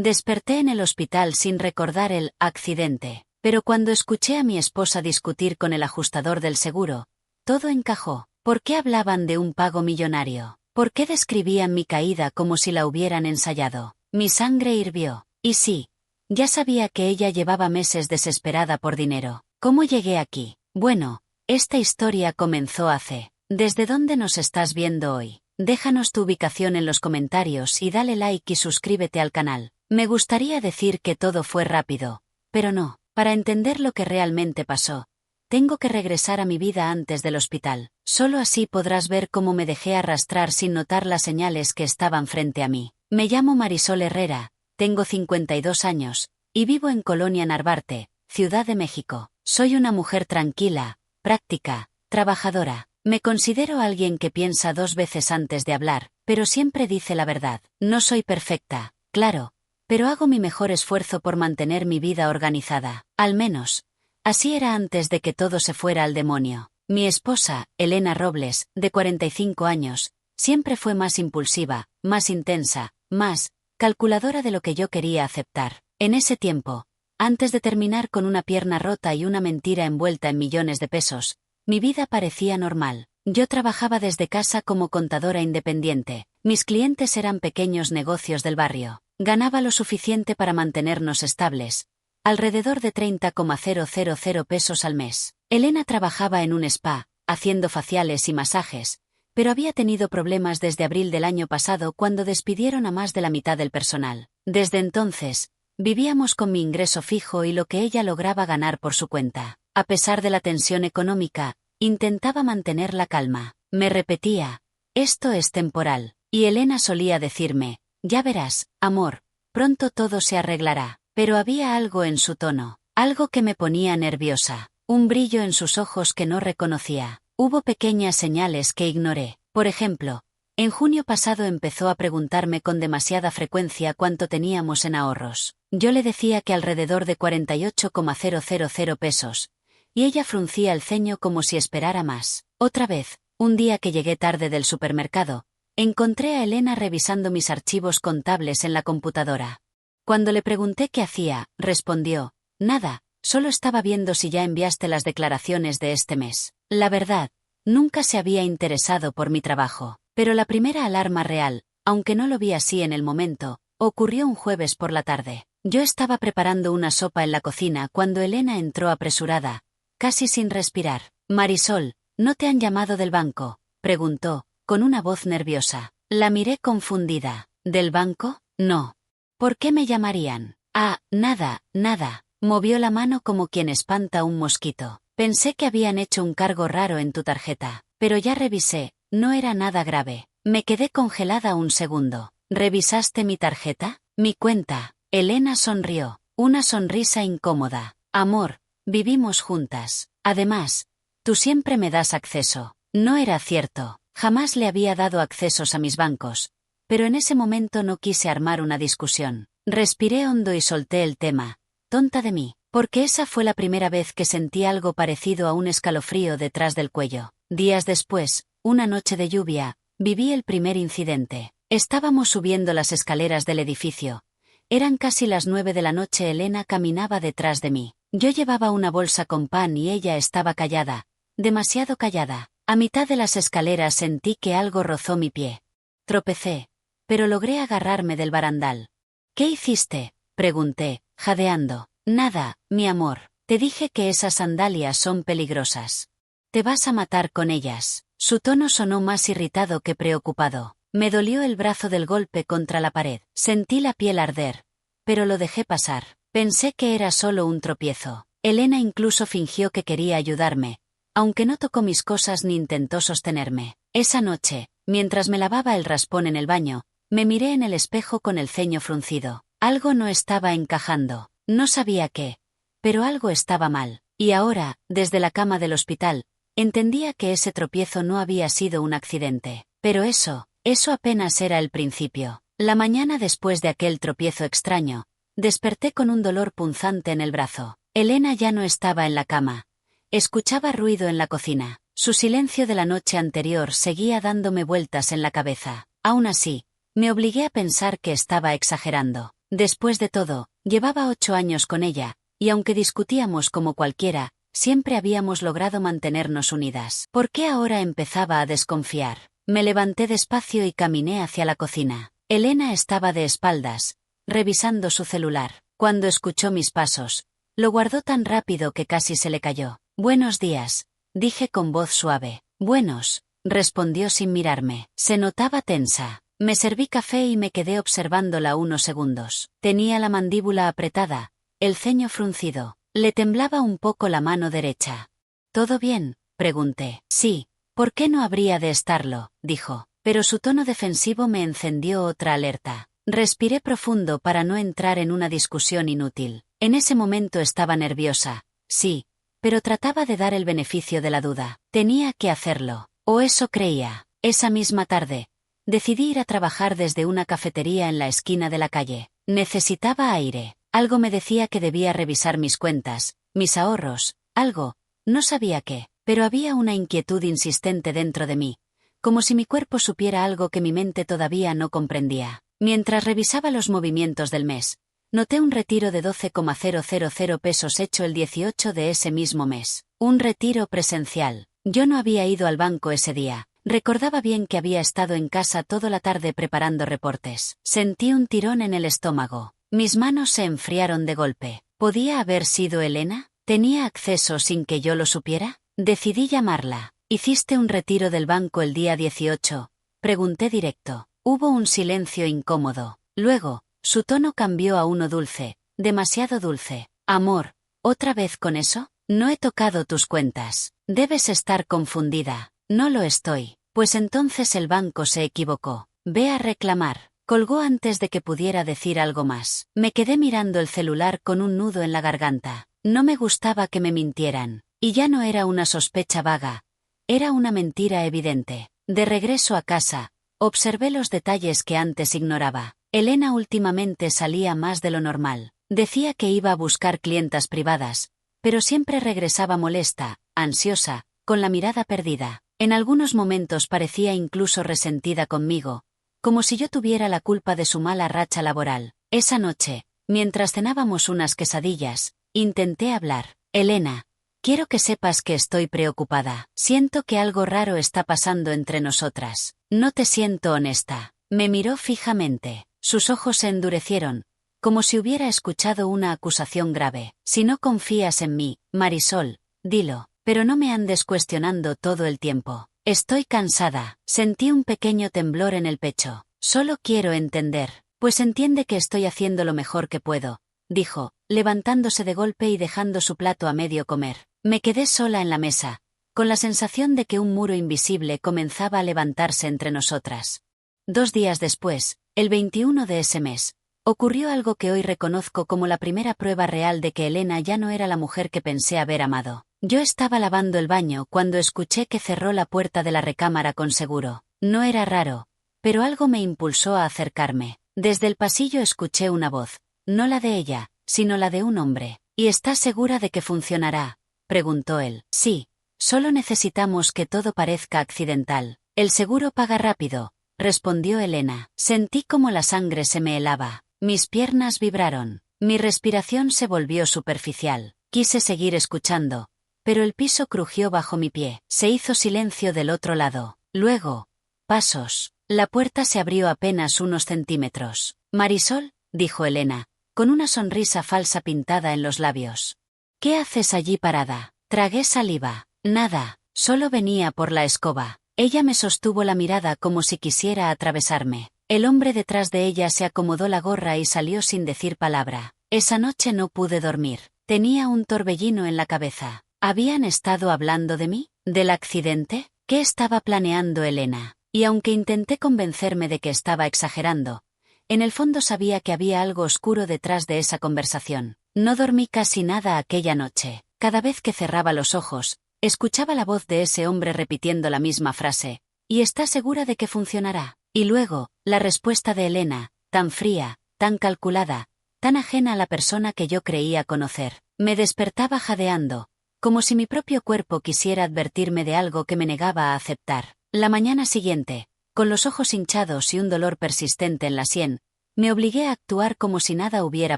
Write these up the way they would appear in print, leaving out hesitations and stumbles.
Desperté en el hospital sin recordar el accidente, pero cuando escuché a mi esposa discutir con el ajustador del seguro, todo encajó. ¿Por qué hablaban de un pago millonario? ¿Por qué describían mi caída como si la hubieran ensayado? Mi sangre hirvió. Y sí, ya sabía que ella llevaba meses desesperada por dinero. ¿Cómo llegué aquí? Bueno, esta historia comenzó hace. ¿Desde dónde nos estás viendo hoy? Déjanos tu ubicación en los comentarios y dale like y suscríbete al canal. Me gustaría decir que todo fue rápido, pero no. Para entender lo que realmente pasó, tengo que regresar a mi vida antes del hospital. Solo así podrás ver cómo me dejé arrastrar sin notar las señales que estaban frente a mí. Me llamo Marisol Herrera, tengo 52 años, y vivo en Colonia Narvarte, Ciudad de México. Soy una mujer tranquila, práctica, trabajadora. Me considero alguien que piensa 2 veces antes de hablar, pero siempre dice la verdad. No soy perfecta, claro, pero hago mi mejor esfuerzo por mantener mi vida organizada. Al menos, así era antes de que todo se fuera al demonio. Mi esposa, Elena Robles, de 45 años, siempre fue más impulsiva, más intensa, más calculadora de lo que yo quería aceptar. En ese tiempo, antes de terminar con una pierna rota y una mentira envuelta en millones de pesos, mi vida parecía normal. Yo trabajaba desde casa como contadora independiente. Mis clientes eran pequeños negocios del barrio. Ganaba lo suficiente para mantenernos estables, alrededor de 30,000 pesos al mes. Elena trabajaba en un spa, haciendo faciales y masajes, pero había tenido problemas desde abril del año pasado cuando despidieron a más de la mitad del personal. Desde entonces, vivíamos con mi ingreso fijo y lo que ella lograba ganar por su cuenta. A pesar de la tensión económica, intentaba mantener la calma. Me repetía, esto es temporal, y Elena solía decirme, ya verás, amor, pronto todo se arreglará. Pero había algo en su tono, algo que me ponía nerviosa, un brillo en sus ojos que no reconocía. Hubo pequeñas señales que ignoré. Por ejemplo, en junio pasado empezó a preguntarme con demasiada frecuencia cuánto teníamos en ahorros. Yo le decía que alrededor de 48,000 pesos, y ella fruncía el ceño como si esperara más. Otra vez, un día que llegué tarde del supermercado, encontré a Elena revisando mis archivos contables en la computadora. Cuando le pregunté qué hacía, respondió, nada, solo estaba viendo si ya enviaste las declaraciones de este mes. La verdad, nunca se había interesado por mi trabajo, pero la primera alarma real, aunque no lo vi así en el momento, ocurrió un jueves por la tarde. Yo estaba preparando una sopa en la cocina cuando Elena entró apresurada, casi sin respirar. Marisol, ¿no te han llamado del banco?, preguntó, con una voz nerviosa. La miré confundida. ¿Del banco? No. ¿Por qué me llamarían? Ah, nada, nada. Movió la mano como quien espanta un mosquito. Pensé que habían hecho un cargo raro en tu tarjeta, pero ya revisé, no era nada grave. Me quedé congelada un segundo. ¿Revisaste mi tarjeta? Mi cuenta. Elena sonrió, una sonrisa incómoda. Amor, vivimos juntas. Además, tú siempre me das acceso. No era cierto, jamás le había dado accesos a mis bancos. Pero en ese momento no quise armar una discusión. Respiré hondo y solté el tema. Tonta de mí, porque esa fue la primera vez que sentí algo parecido a un escalofrío detrás del cuello. Días después, una noche de lluvia, viví el primer incidente. Estábamos subiendo las escaleras del edificio. Eran casi las 9 de la noche. Elena caminaba detrás de mí. Yo llevaba una bolsa con pan y ella estaba callada, demasiado callada. A mitad de las escaleras sentí que algo rozó mi pie. Tropecé, pero logré agarrarme del barandal. ¿Qué hiciste?, pregunté, jadeando. Nada, mi amor, te dije que esas sandalias son peligrosas. Te vas a matar con ellas. Su tono sonó más irritado que preocupado. Me dolió el brazo del golpe contra la pared. Sentí la piel arder, pero lo dejé pasar. Pensé que era solo un tropiezo. Elena incluso fingió que quería ayudarme, aunque no tocó mis cosas ni intentó sostenerme. Esa noche, mientras me lavaba el raspón en el baño, me miré en el espejo con el ceño fruncido. Algo no estaba encajando. No sabía qué, pero algo estaba mal. Y ahora, desde la cama del hospital, entendía que ese tropiezo no había sido un accidente. Pero eso apenas era el principio. La mañana después de aquel tropiezo extraño, desperté con un dolor punzante en el brazo. Elena ya no estaba en la cama. Escuchaba ruido en la cocina. Su silencio de la noche anterior seguía dándome vueltas en la cabeza. Aún así, me obligué a pensar que estaba exagerando. Después de todo, llevaba 8 años con ella, y aunque discutíamos como cualquiera, siempre habíamos logrado mantenernos unidas. ¿Por qué ahora empezaba a desconfiar? Me levanté despacio y caminé hacia la cocina. Elena estaba de espaldas, revisando su celular. Cuando escuchó mis pasos, lo guardó tan rápido que casi se le cayó. «Buenos días», dije con voz suave. «Buenos», respondió sin mirarme. Se notaba tensa. Me serví café y me quedé observándola unos segundos. Tenía la mandíbula apretada, el ceño fruncido. Le temblaba un poco la mano derecha. «¿Todo bien?», pregunté. «Sí, ¿por qué no habría de estarlo?», dijo. Pero su tono defensivo me encendió otra alerta. Respiré profundo para no entrar en una discusión inútil. En ese momento estaba nerviosa, sí, pero trataba de dar el beneficio de la duda. Tenía que hacerlo, o eso creía. Esa misma tarde, decidí ir a trabajar desde una cafetería en la esquina de la calle. Necesitaba aire. Algo me decía que debía revisar mis cuentas, mis ahorros, algo, no sabía qué, pero había una inquietud insistente dentro de mí, como si mi cuerpo supiera algo que mi mente todavía no comprendía. Mientras revisaba los movimientos del mes, noté un retiro de 12,000 pesos hecho el 18 de ese mismo mes. Un retiro presencial. Yo no había ido al banco ese día. Recordaba bien que había estado en casa toda la tarde preparando reportes. Sentí un tirón en el estómago. Mis manos se enfriaron de golpe. ¿Podía haber sido Elena? ¿Tenía acceso sin que yo lo supiera? Decidí llamarla. ¿Hiciste un retiro del banco el día 18? Pregunté directo. Hubo un silencio incómodo. Luego, su tono cambió a uno dulce, demasiado dulce. Amor, ¿otra vez con eso? No he tocado tus cuentas. Debes estar confundida. No lo estoy. Pues entonces el banco se equivocó. Ve a reclamar. Colgó antes de que pudiera decir algo más. Me quedé mirando el celular con un nudo en la garganta. No me gustaba que me mintieran. Y ya no era una sospecha vaga. Era una mentira evidente. De regreso a casa, observé los detalles que antes ignoraba. Elena últimamente salía más de lo normal. Decía que iba a buscar clientas privadas, pero siempre regresaba molesta, ansiosa, con la mirada perdida. En algunos momentos parecía incluso resentida conmigo, como si yo tuviera la culpa de su mala racha laboral. Esa noche, mientras cenábamos unas quesadillas, intenté hablar. Elena, quiero que sepas que estoy preocupada. Siento que algo raro está pasando entre nosotras. No te siento honesta. Me miró fijamente. Sus ojos se endurecieron, como si hubiera escuchado una acusación grave. Si no confías en mí, Marisol, dilo, pero no me andes cuestionando todo el tiempo. Estoy cansada. Sentí un pequeño temblor en el pecho. Solo quiero entender. Pues entiende que estoy haciendo lo mejor que puedo, dijo, levantándose de golpe y dejando su plato a medio comer. Me quedé sola en la mesa, con la sensación de que un muro invisible comenzaba a levantarse entre nosotras. 2 días después, el 21 de ese mes, ocurrió algo que hoy reconozco como la primera prueba real de que Elena ya no era la mujer que pensé haber amado. Yo estaba lavando el baño cuando escuché que cerró la puerta de la recámara con seguro. No era raro, pero algo me impulsó a acercarme. Desde el pasillo escuché una voz, no la de ella, sino la de un hombre. ¿Y estás segura de que funcionará?, preguntó él. Sí, solo necesitamos que todo parezca accidental. El seguro paga rápido, respondió Elena. Sentí como la sangre se me helaba. Mis piernas vibraron. Mi respiración se volvió superficial. Quise seguir escuchando, pero el piso crujió bajo mi pie. Se hizo silencio del otro lado. Luego, pasos. La puerta se abrió apenas unos centímetros. Marisol, dijo Elena, con una sonrisa falsa pintada en los labios. ¿Qué haces allí parada? Tragué saliva. Nada, solo venía por la escoba. Ella me sostuvo la mirada como si quisiera atravesarme. El hombre detrás de ella se acomodó la gorra y salió sin decir palabra. Esa noche no pude dormir. Tenía un torbellino en la cabeza. ¿Habían estado hablando de mí? ¿Del accidente? ¿Qué estaba planeando Elena? Y aunque intenté convencerme de que estaba exagerando, en el fondo sabía que había algo oscuro detrás de esa conversación. No dormí casi nada aquella noche. Cada vez que cerraba los ojos, escuchaba la voz de ese hombre repitiendo la misma frase. ¿Y está segura de que funcionará? Y luego, la respuesta de Elena, tan fría, tan calculada, tan ajena a la persona que yo creía conocer. Me despertaba jadeando, como si mi propio cuerpo quisiera advertirme de algo que me negaba a aceptar. La mañana siguiente, con los ojos hinchados y un dolor persistente en la sien, Me obligué a actuar como si nada hubiera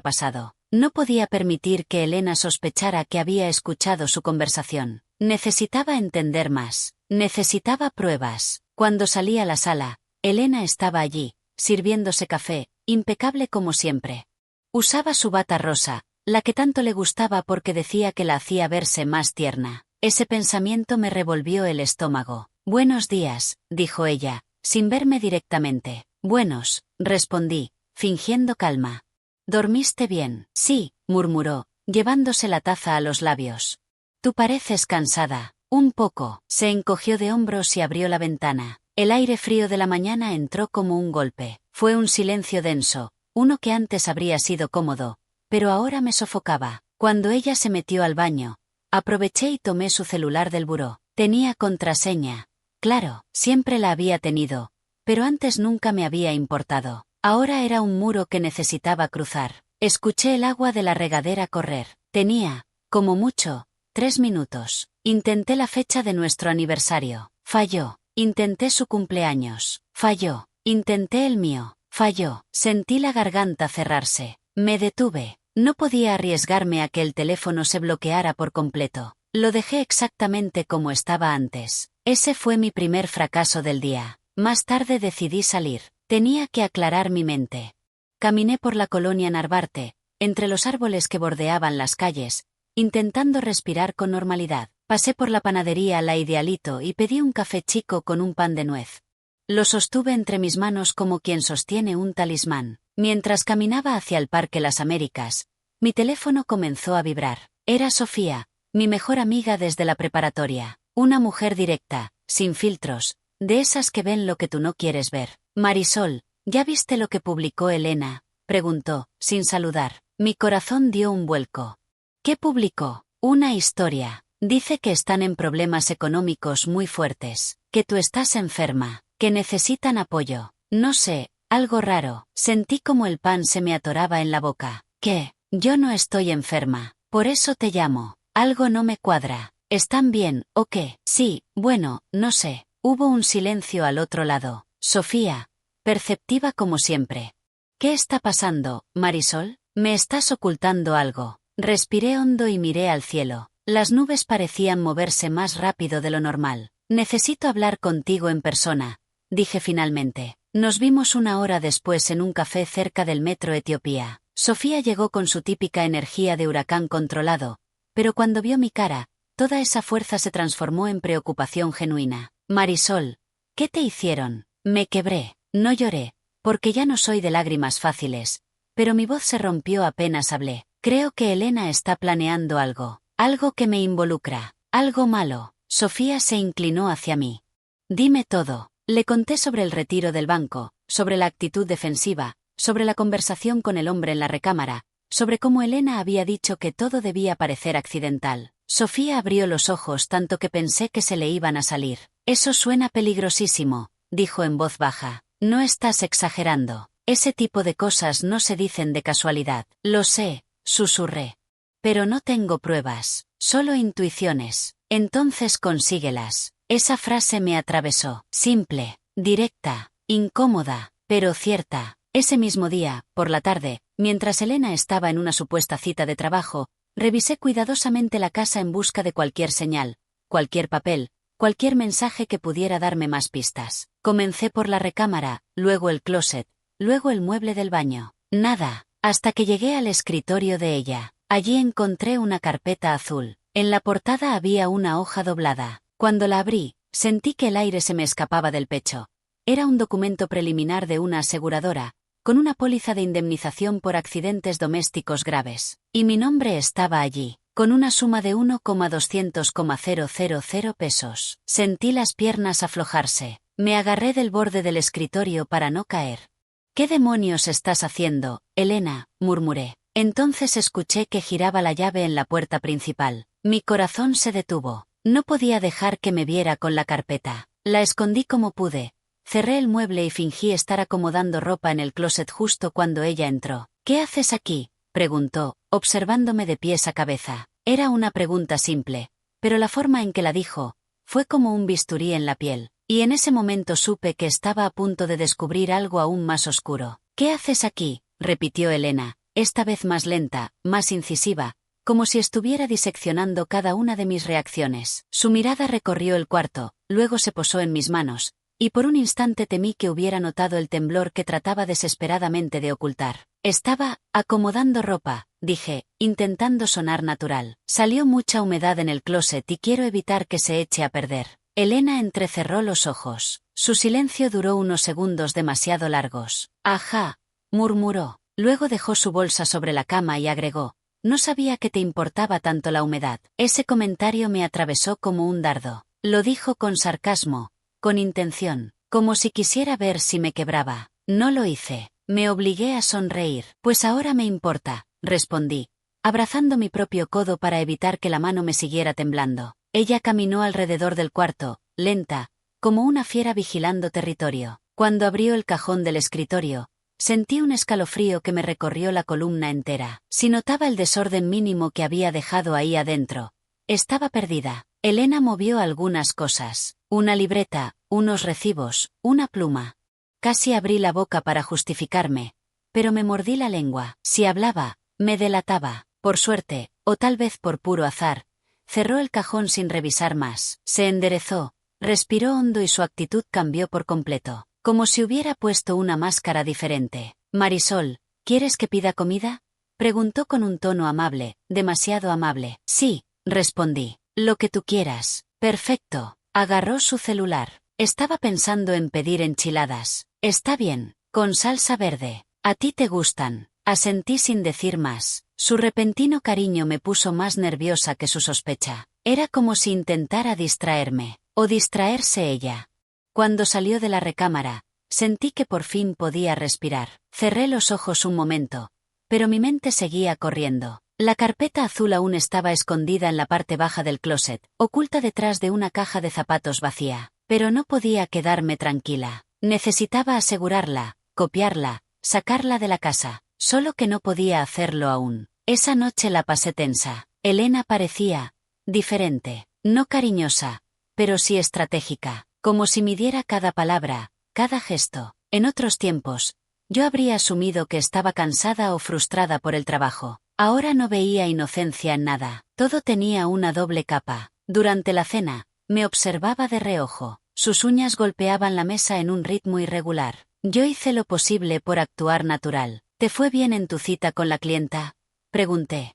pasado. No podía permitir que Elena sospechara que había escuchado su conversación. Necesitaba entender más. Necesitaba pruebas. Cuando salí a la sala, Elena estaba allí, sirviéndose café, impecable como siempre. Usaba su bata rosa, la que tanto le gustaba porque decía que la hacía verse más tierna. Ese pensamiento me revolvió el estómago. «Buenos días», dijo ella, sin verme directamente. «Buenos», respondí, fingiendo calma. «¿Dormiste bien?» «Sí», murmuró, llevándose la taza a los labios. «Tú pareces cansada». «Un poco». Se encogió de hombros y abrió la ventana. El aire frío de la mañana entró como un golpe. Fue un silencio denso, uno que antes habría sido cómodo, pero ahora me sofocaba. Cuando ella se metió al baño, aproveché y tomé su celular del buró. Tenía contraseña. Claro, siempre la había tenido, pero antes nunca me había importado. Ahora era un muro que necesitaba cruzar. Escuché el agua de la regadera correr. Tenía, como mucho, 3 minutos. Intenté la fecha de nuestro aniversario. Falló. Intenté su cumpleaños. Falló. Intenté el mío. Falló. Sentí la garganta cerrarse. Me detuve. No podía arriesgarme a que el teléfono se bloqueara por completo. Lo dejé exactamente como estaba antes. Ese fue mi primer fracaso del día. Más tarde decidí salir. Tenía que aclarar mi mente. Caminé por la colonia Narvarte, entre los árboles que bordeaban las calles, intentando respirar con normalidad. Pasé por la panadería La Idealito y pedí un café chico con un pan de nuez. Lo sostuve entre mis manos como quien sostiene un talismán. Mientras caminaba hacia el Parque Las Américas, mi teléfono comenzó a vibrar. Era Sofía, mi mejor amiga desde la preparatoria. Una mujer directa, sin filtros, de esas que ven lo que tú no quieres ver. «Marisol, ¿ya viste lo que publicó Elena?», preguntó, sin saludar. Mi corazón dio un vuelco. «¿Qué publicó?». «Una historia. Dice que están en problemas económicos muy fuertes, que tú estás enferma, que necesitan apoyo. No sé, algo raro». Sentí como el pan se me atoraba en la boca. «¿Qué? Yo no estoy enferma, por eso te llamo. Algo no me cuadra. ¿Están bien, o qué?». «Sí, bueno, no sé». Hubo un silencio al otro lado. Sofía, perceptiva como siempre. «¿Qué está pasando, Marisol? ¿Me estás ocultando algo?». Respiré hondo y miré al cielo. Las nubes parecían moverse más rápido de lo normal. «Necesito hablar contigo en persona», dije finalmente. Nos vimos 1 hora después en un café cerca del metro Etiopía. Sofía llegó con su típica energía de huracán controlado, pero cuando vio mi cara, toda esa fuerza se transformó en preocupación genuina. «Marisol, ¿qué te hicieron?». Me quebré. No lloré, porque ya no soy de lágrimas fáciles, pero mi voz se rompió apenas hablé. «Creo que Elena está planeando algo. Algo que me involucra. Algo malo». Sofía se inclinó hacia mí. «Dime todo». Le conté sobre el retiro del banco, sobre la actitud defensiva, sobre la conversación con el hombre en la recámara, sobre cómo Elena había dicho que todo debía parecer accidental. Sofía abrió los ojos tanto que pensé que se le iban a salir. «Eso suena peligrosísimo», dijo en voz baja. «No estás exagerando. Ese tipo de cosas no se dicen de casualidad». «Lo sé», susurré. «Pero no tengo pruebas, solo intuiciones». «Entonces consíguelas». Esa frase me atravesó. Simple, directa, incómoda, pero cierta. Ese mismo día, por la tarde, mientras Elena estaba en una supuesta cita de trabajo, revisé cuidadosamente la casa en busca de cualquier señal, cualquier papel, cualquier mensaje que pudiera darme más pistas. Comencé por la recámara, luego el closet, luego el mueble del baño. Nada, hasta que llegué al escritorio de ella. Allí encontré una carpeta azul. En la portada había una hoja doblada. Cuando la abrí, sentí que el aire se me escapaba del pecho. Era un documento preliminar de una aseguradora, con una póliza de indemnización por accidentes domésticos graves. Y mi nombre estaba allí, con una suma de 1,200,000 pesos. Sentí las piernas aflojarse. Me agarré del borde del escritorio para no caer. «¿Qué demonios estás haciendo, Elena?», murmuré. Entonces escuché que giraba la llave en la puerta principal. Mi corazón se detuvo. No podía dejar que me viera con la carpeta. La escondí como pude. Cerré el mueble y fingí estar acomodando ropa en el closet justo cuando ella entró. «¿Qué haces aquí?», preguntó, observándome de pies a cabeza. Era una pregunta simple, pero la forma en que la dijo fue como un bisturí en la piel, y en ese momento supe que estaba a punto de descubrir algo aún más oscuro. ¿Qué haces aquí?, repitió Elena, esta vez más lenta, más incisiva, como si estuviera diseccionando cada una de mis reacciones. Su mirada recorrió el cuarto, luego se posó en mis manos, y por un instante temí que hubiera notado el temblor que trataba desesperadamente de ocultar. Estaba acomodando ropa, dije, intentando sonar natural. Salió mucha humedad en el closet y quiero evitar que se eche a perder. Elena entrecerró los ojos. Su silencio duró unos segundos demasiado largos. Ajá, murmuró. Luego dejó su bolsa sobre la cama y agregó, no sabía que te importaba tanto la humedad. Ese comentario me atravesó como un dardo. Lo dijo con sarcasmo, con intención, como si quisiera ver si me quebraba. No lo hice. Me obligué a sonreír. Pues ahora me importa, respondí, abrazando mi propio codo para evitar que la mano me siguiera temblando. Ella caminó alrededor del cuarto, lenta, como una fiera vigilando territorio. Cuando abrió el cajón del escritorio, sentí un escalofrío que me recorrió la columna entera. Si notaba el desorden mínimo que había dejado ahí adentro, estaba perdida. Elena movió algunas cosas. Una libreta, unos recibos, una pluma. Casi abrí la boca para justificarme, pero me mordí la lengua. Si hablaba, me delataba. Por suerte, o tal vez por puro azar, cerró el cajón sin revisar más. Se enderezó, respiró hondo y su actitud cambió por completo, como si hubiera puesto una máscara diferente. Marisol, ¿quieres que pida comida?, preguntó con un tono amable, demasiado amable. Sí, respondí. Lo que tú quieras. Perfecto. Agarró su celular. Estaba pensando en pedir enchiladas. Está bien, con salsa verde. ¿A ti te gustan? Asentí sin decir más. Su repentino cariño me puso más nerviosa que su sospecha. Era como si intentara distraerme, o distraerse ella. Cuando salió de la recámara, sentí que por fin podía respirar. Cerré los ojos un momento, pero mi mente seguía corriendo. La carpeta azul aún estaba escondida en la parte baja del closet, oculta detrás de una caja de zapatos vacía. Pero no podía quedarme tranquila. Necesitaba asegurarla, copiarla, sacarla de la casa. Solo que no podía hacerlo aún. Esa noche la pasé tensa. Elena parecía diferente, no cariñosa, pero sí estratégica, como si midiera cada palabra, cada gesto. En otros tiempos, yo habría asumido que estaba cansada o frustrada por el trabajo. Ahora no veía inocencia en nada. Todo tenía una doble capa. Durante la cena, me observaba de reojo. Sus uñas golpeaban la mesa en un ritmo irregular. Yo hice lo posible por actuar natural. ¿Te fue bien en tu cita con la clienta?, pregunté.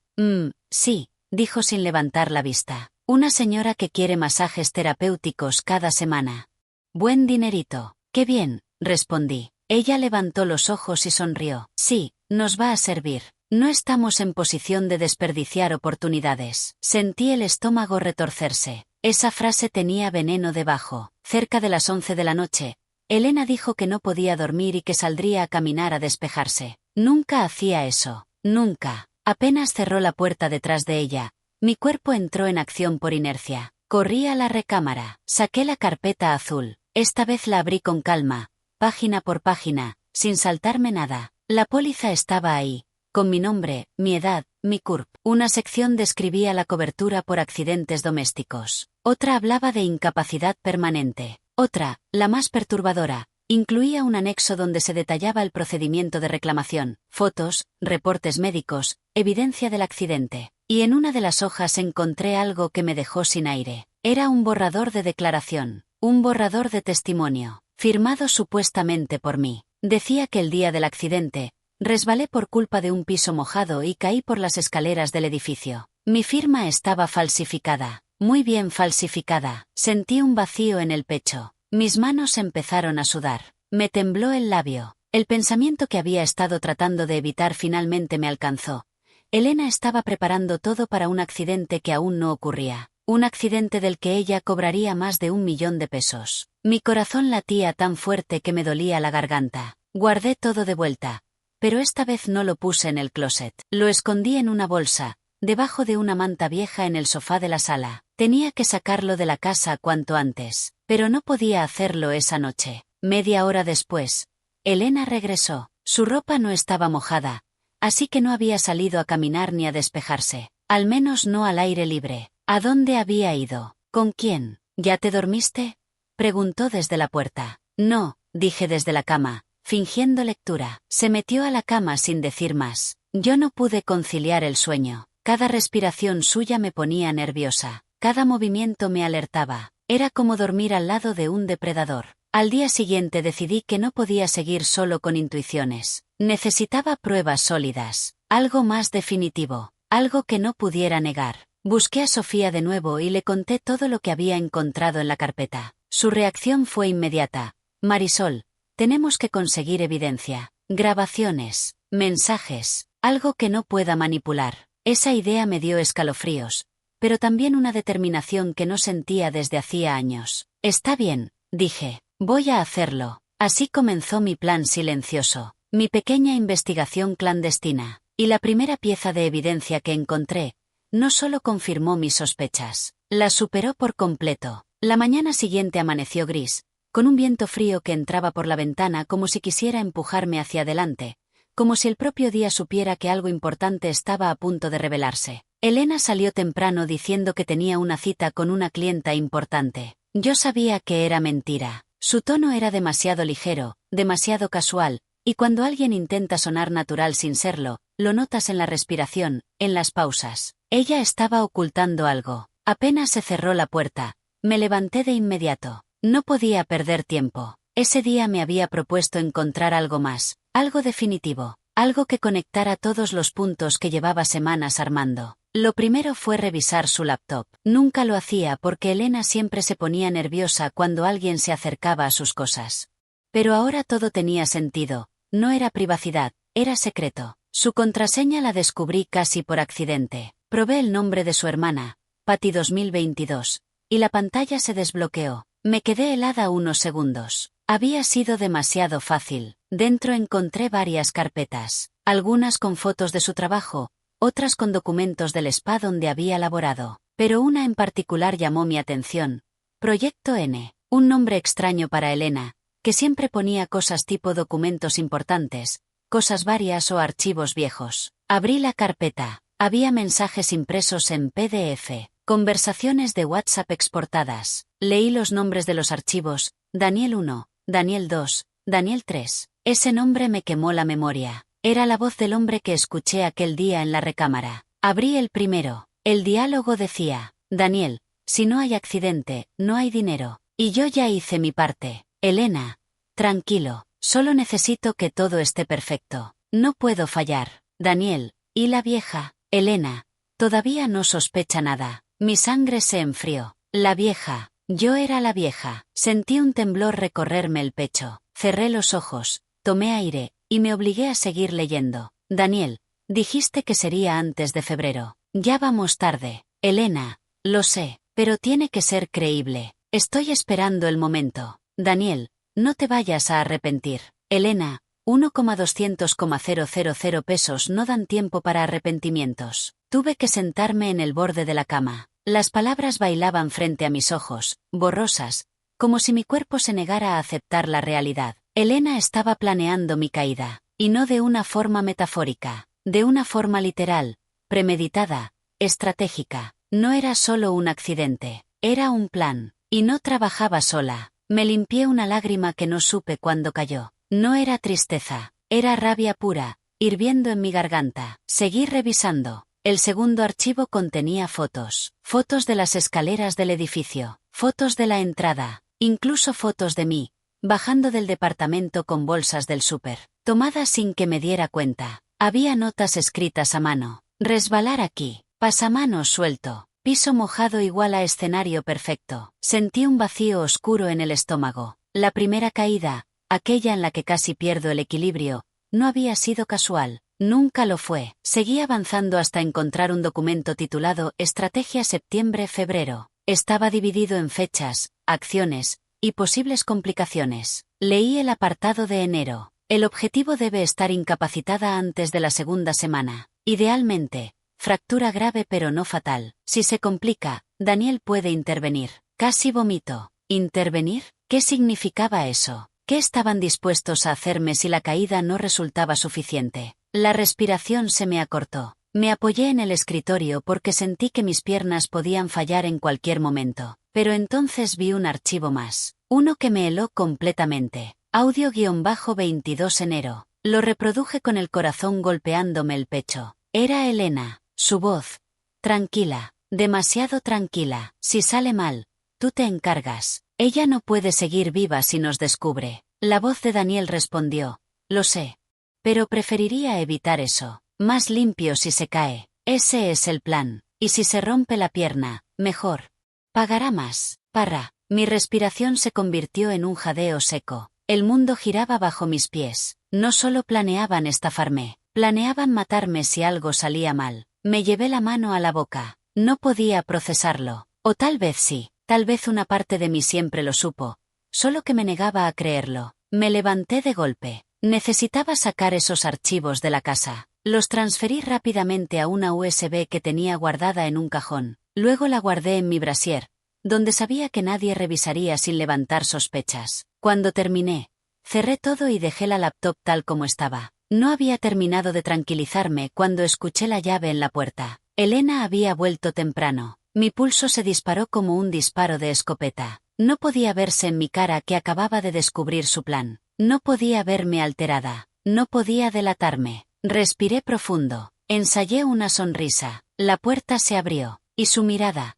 Sí, dijo sin levantar la vista. Una señora que quiere masajes terapéuticos cada semana. Buen dinerito. Qué bien, respondí. Ella levantó los ojos y sonrió. Sí, nos va a servir. No estamos en posición de desperdiciar oportunidades. Sentí el estómago retorcerse. Esa frase tenía veneno debajo. Cerca de las 11 de la noche, Elena dijo que no podía dormir y que saldría a caminar a despejarse. Nunca hacía eso. Nunca. Apenas cerró la puerta detrás de ella, mi cuerpo entró en acción por inercia. Corrí a la recámara. Saqué la carpeta azul. Esta vez la abrí con calma, página por página, sin saltarme nada. La póliza estaba ahí, con mi nombre, mi edad, mi CURP. Una sección describía la cobertura por accidentes domésticos. Otra hablaba de incapacidad permanente. Otra, la más perturbadora, incluía un anexo donde se detallaba el procedimiento de reclamación, fotos, reportes médicos, evidencia del accidente. Y en una de las hojas encontré algo que me dejó sin aire. Era un borrador de declaración, un borrador de testimonio, firmado supuestamente por mí. Decía que el día del accidente, resbalé por culpa de un piso mojado y caí por las escaleras del edificio. Mi firma estaba falsificada, muy bien falsificada. Sentí un vacío en el pecho. Mis manos empezaron a sudar. Me tembló el labio. El pensamiento que había estado tratando de evitar finalmente me alcanzó. Elena estaba preparando todo para un accidente que aún no ocurría. Un accidente del que ella cobraría más de 1 millón de pesos. Mi corazón latía tan fuerte que me dolía la garganta. Guardé todo de vuelta, pero esta vez no lo puse en el closet. Lo escondí en una bolsa, debajo de una manta vieja en el sofá de la sala. Tenía que sacarlo de la casa cuanto antes, pero no podía hacerlo esa noche. Media hora después, Elena regresó. Su ropa no estaba mojada, así que no había salido a caminar ni a despejarse, al menos no al aire libre. ¿A dónde había ido? ¿Con quién? ¿Ya te dormiste?, preguntó desde la puerta. No, dije desde la cama, fingiendo lectura. Se metió a la cama sin decir más. Yo no pude conciliar el sueño. Cada respiración suya me ponía nerviosa. Cada movimiento me alertaba. Era como dormir al lado de un depredador. Al día siguiente decidí que no podía seguir solo con intuiciones. Necesitaba pruebas sólidas. Algo más definitivo. Algo que no pudiera negar. Busqué a Sofía de nuevo y le conté todo lo que había encontrado en la carpeta. Su reacción fue inmediata. Marisol, tenemos que conseguir evidencia. Grabaciones, mensajes, algo que no pueda manipular. Esa idea me dio escalofríos, pero también una determinación que no sentía desde hacía años. Está bien, dije, voy a hacerlo. Así comenzó mi plan silencioso, mi pequeña investigación clandestina, y la primera pieza de evidencia que encontré, no solo confirmó mis sospechas, las superó por completo. La mañana siguiente amaneció gris, con un viento frío que entraba por la ventana como si quisiera empujarme hacia adelante, como si el propio día supiera que algo importante estaba a punto de revelarse. Elena salió temprano diciendo que tenía una cita con una clienta importante. Yo sabía que era mentira. Su tono era demasiado ligero, demasiado casual, y cuando alguien intenta sonar natural sin serlo, lo notas en la respiración, en las pausas. Ella estaba ocultando algo. Apenas se cerró la puerta, me levanté de inmediato. No podía perder tiempo. Ese día me había propuesto encontrar algo más, algo definitivo, algo que conectara todos los puntos que llevaba semanas armando. Lo primero fue revisar su laptop. Nunca lo hacía porque Elena siempre se ponía nerviosa cuando alguien se acercaba a sus cosas. Pero ahora todo tenía sentido, no era privacidad, era secreto. Su contraseña la descubrí casi por accidente. Probé el nombre de su hermana, Patty 2022, y la pantalla se desbloqueó. Me quedé helada unos segundos. Había sido demasiado fácil. Dentro encontré varias carpetas, algunas con fotos de su trabajo, otras con documentos del spa donde había laborado, pero una en particular llamó mi atención. Proyecto N, un nombre extraño para Elena, que siempre ponía cosas tipo documentos importantes, cosas varias o archivos viejos. Abrí la carpeta. Había mensajes impresos en PDF, conversaciones de WhatsApp exportadas. Leí los nombres de los archivos, Daniel 1, Daniel 2, Daniel 3. Ese nombre me quemó la memoria. Era la voz del hombre que escuché aquel día en la recámara. Abrí el primero. El diálogo decía, Daniel, si no hay accidente, no hay dinero. Y yo ya hice mi parte. Elena, tranquilo, solo necesito que todo esté perfecto. No puedo fallar. Daniel, ¿y la vieja? Elena, todavía no sospecha nada. Mi sangre se enfrió. La vieja, yo era la vieja. Sentí un temblor recorrerme el pecho. Cerré los ojos, tomé aire, y me obligué a seguir leyendo. Daniel, dijiste que sería antes de febrero. Ya vamos tarde. Elena, lo sé, pero tiene que ser creíble. Estoy esperando el momento. Daniel, no te vayas a arrepentir. Elena, 1,200,000 pesos no dan tiempo para arrepentimientos. Tuve que sentarme en el borde de la cama. Las palabras bailaban frente a mis ojos, borrosas, como si mi cuerpo se negara a aceptar la realidad. Elena estaba planeando mi caída, y no de una forma metafórica, de una forma literal, premeditada, estratégica. No era solo un accidente, era un plan, y no trabajaba sola. Me limpié una lágrima que no supe cuándo cayó. No era tristeza, era rabia pura, hirviendo en mi garganta. Seguí revisando. El segundo archivo contenía fotos. Fotos de las escaleras del edificio, fotos de la entrada, incluso fotos de mí, bajando del departamento con bolsas del súper, tomadas sin que me diera cuenta. Había notas escritas a mano. Resbalar aquí, pasamanos suelto, piso mojado igual a escenario perfecto. Sentí un vacío oscuro en el estómago. La primera caída, aquella en la que casi pierdo el equilibrio, no había sido casual. Nunca lo fue. Seguí avanzando hasta encontrar un documento titulado Estrategia septiembre-febrero. Estaba dividido en fechas, acciones y posibles complicaciones. Leí el apartado de enero. El objetivo debe estar incapacitada antes de la segunda semana. Idealmente, fractura grave pero no fatal. Si se complica, Daniel puede intervenir. Casi vomito. ¿Intervenir? ¿Qué significaba eso? ¿Qué estaban dispuestos a hacerme si la caída no resultaba suficiente? La respiración se me acortó. Me apoyé en el escritorio porque sentí que mis piernas podían fallar en cualquier momento. Pero entonces vi un archivo más. Uno que me heló completamente. Audio-22 enero. Lo reproduje con el corazón golpeándome el pecho. Era Elena. Su voz. Tranquila. Demasiado tranquila. Si sale mal, tú te encargas. Ella no puede seguir viva si nos descubre. La voz de Daniel respondió. Lo sé. Pero preferiría evitar eso. Más limpio si se cae. Ese es el plan. Y si se rompe la pierna, mejor. Pagará más. Parra. Mi respiración se convirtió en un jadeo seco. El mundo giraba bajo mis pies. No solo planeaban estafarme, planeaban matarme si algo salía mal. Me llevé la mano a la boca. No podía procesarlo. O tal vez sí. Tal vez una parte de mí siempre lo supo. Solo que me negaba a creerlo. Me levanté de golpe. Necesitaba sacar esos archivos de la casa. Los transferí rápidamente a una USB que tenía guardada en un cajón. Luego la guardé en mi brasier, donde sabía que nadie revisaría sin levantar sospechas. Cuando terminé, cerré todo y dejé la laptop tal como estaba. No había terminado de tranquilizarme cuando escuché la llave en la puerta. Elena había vuelto temprano. Mi pulso se disparó como un disparo de escopeta. No podía verse en mi cara que acababa de descubrir su plan. No podía verme alterada. No podía delatarme. Respiré profundo. Ensayé una sonrisa. La puerta se abrió. Y su mirada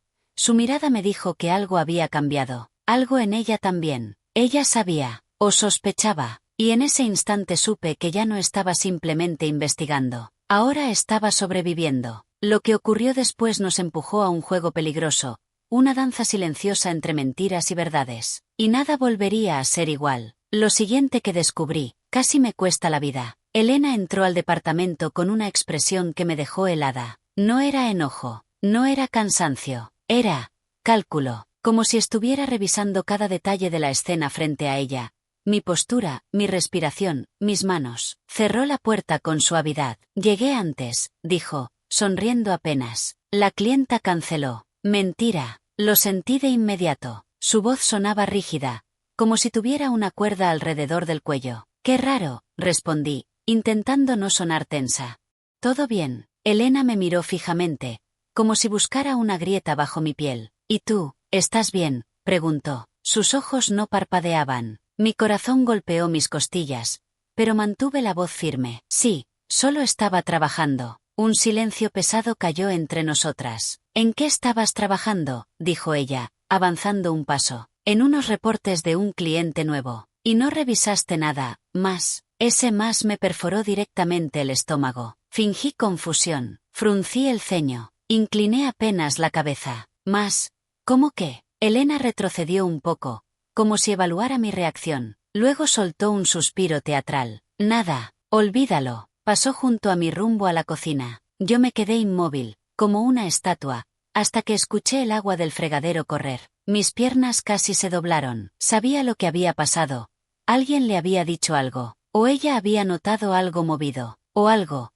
me dijo que algo había cambiado. Algo en ella también. Ella sabía, o sospechaba, y en ese instante supe que ya no estaba simplemente investigando. Ahora estaba sobreviviendo. Lo que ocurrió después nos empujó a un juego peligroso, una danza silenciosa entre mentiras y verdades. Y nada volvería a ser igual. Lo siguiente que descubrí, casi me cuesta la vida. Elena entró al departamento con una expresión que me dejó helada. No era enojo, no era cansancio, era cálculo, como si estuviera revisando cada detalle de la escena frente a ella. Mi postura, mi respiración, mis manos. Cerró la puerta con suavidad. Llegué antes, dijo, sonriendo apenas. La clienta canceló. Mentira. Lo sentí de inmediato. Su voz sonaba rígida, como si tuviera una cuerda alrededor del cuello. Qué raro, respondí, intentando no sonar tensa. Todo bien. Elena me miró fijamente, como si buscara una grieta bajo mi piel. ¿Y tú, estás bien?, preguntó. Sus ojos no parpadeaban. Mi corazón golpeó mis costillas, pero mantuve la voz firme. Sí, solo estaba trabajando. Un silencio pesado cayó entre nosotras. ¿En qué estabas trabajando?, dijo ella, avanzando un paso. En unos reportes de un cliente nuevo. ¿Y no revisaste nada más? Ese más me perforó directamente el estómago. Fingí confusión. Fruncí el ceño. Incliné apenas la cabeza. ¿Más? ¿Cómo qué? Elena retrocedió un poco, como si evaluara mi reacción. Luego soltó un suspiro teatral. Nada, olvídalo. Pasó junto a mi rumbo a la cocina. Yo me quedé inmóvil, como una estatua, hasta que escuché el agua del fregadero correr. Mis piernas casi se doblaron. Sabía lo que había pasado. Alguien le había dicho algo, o ella había notado algo movido, o algo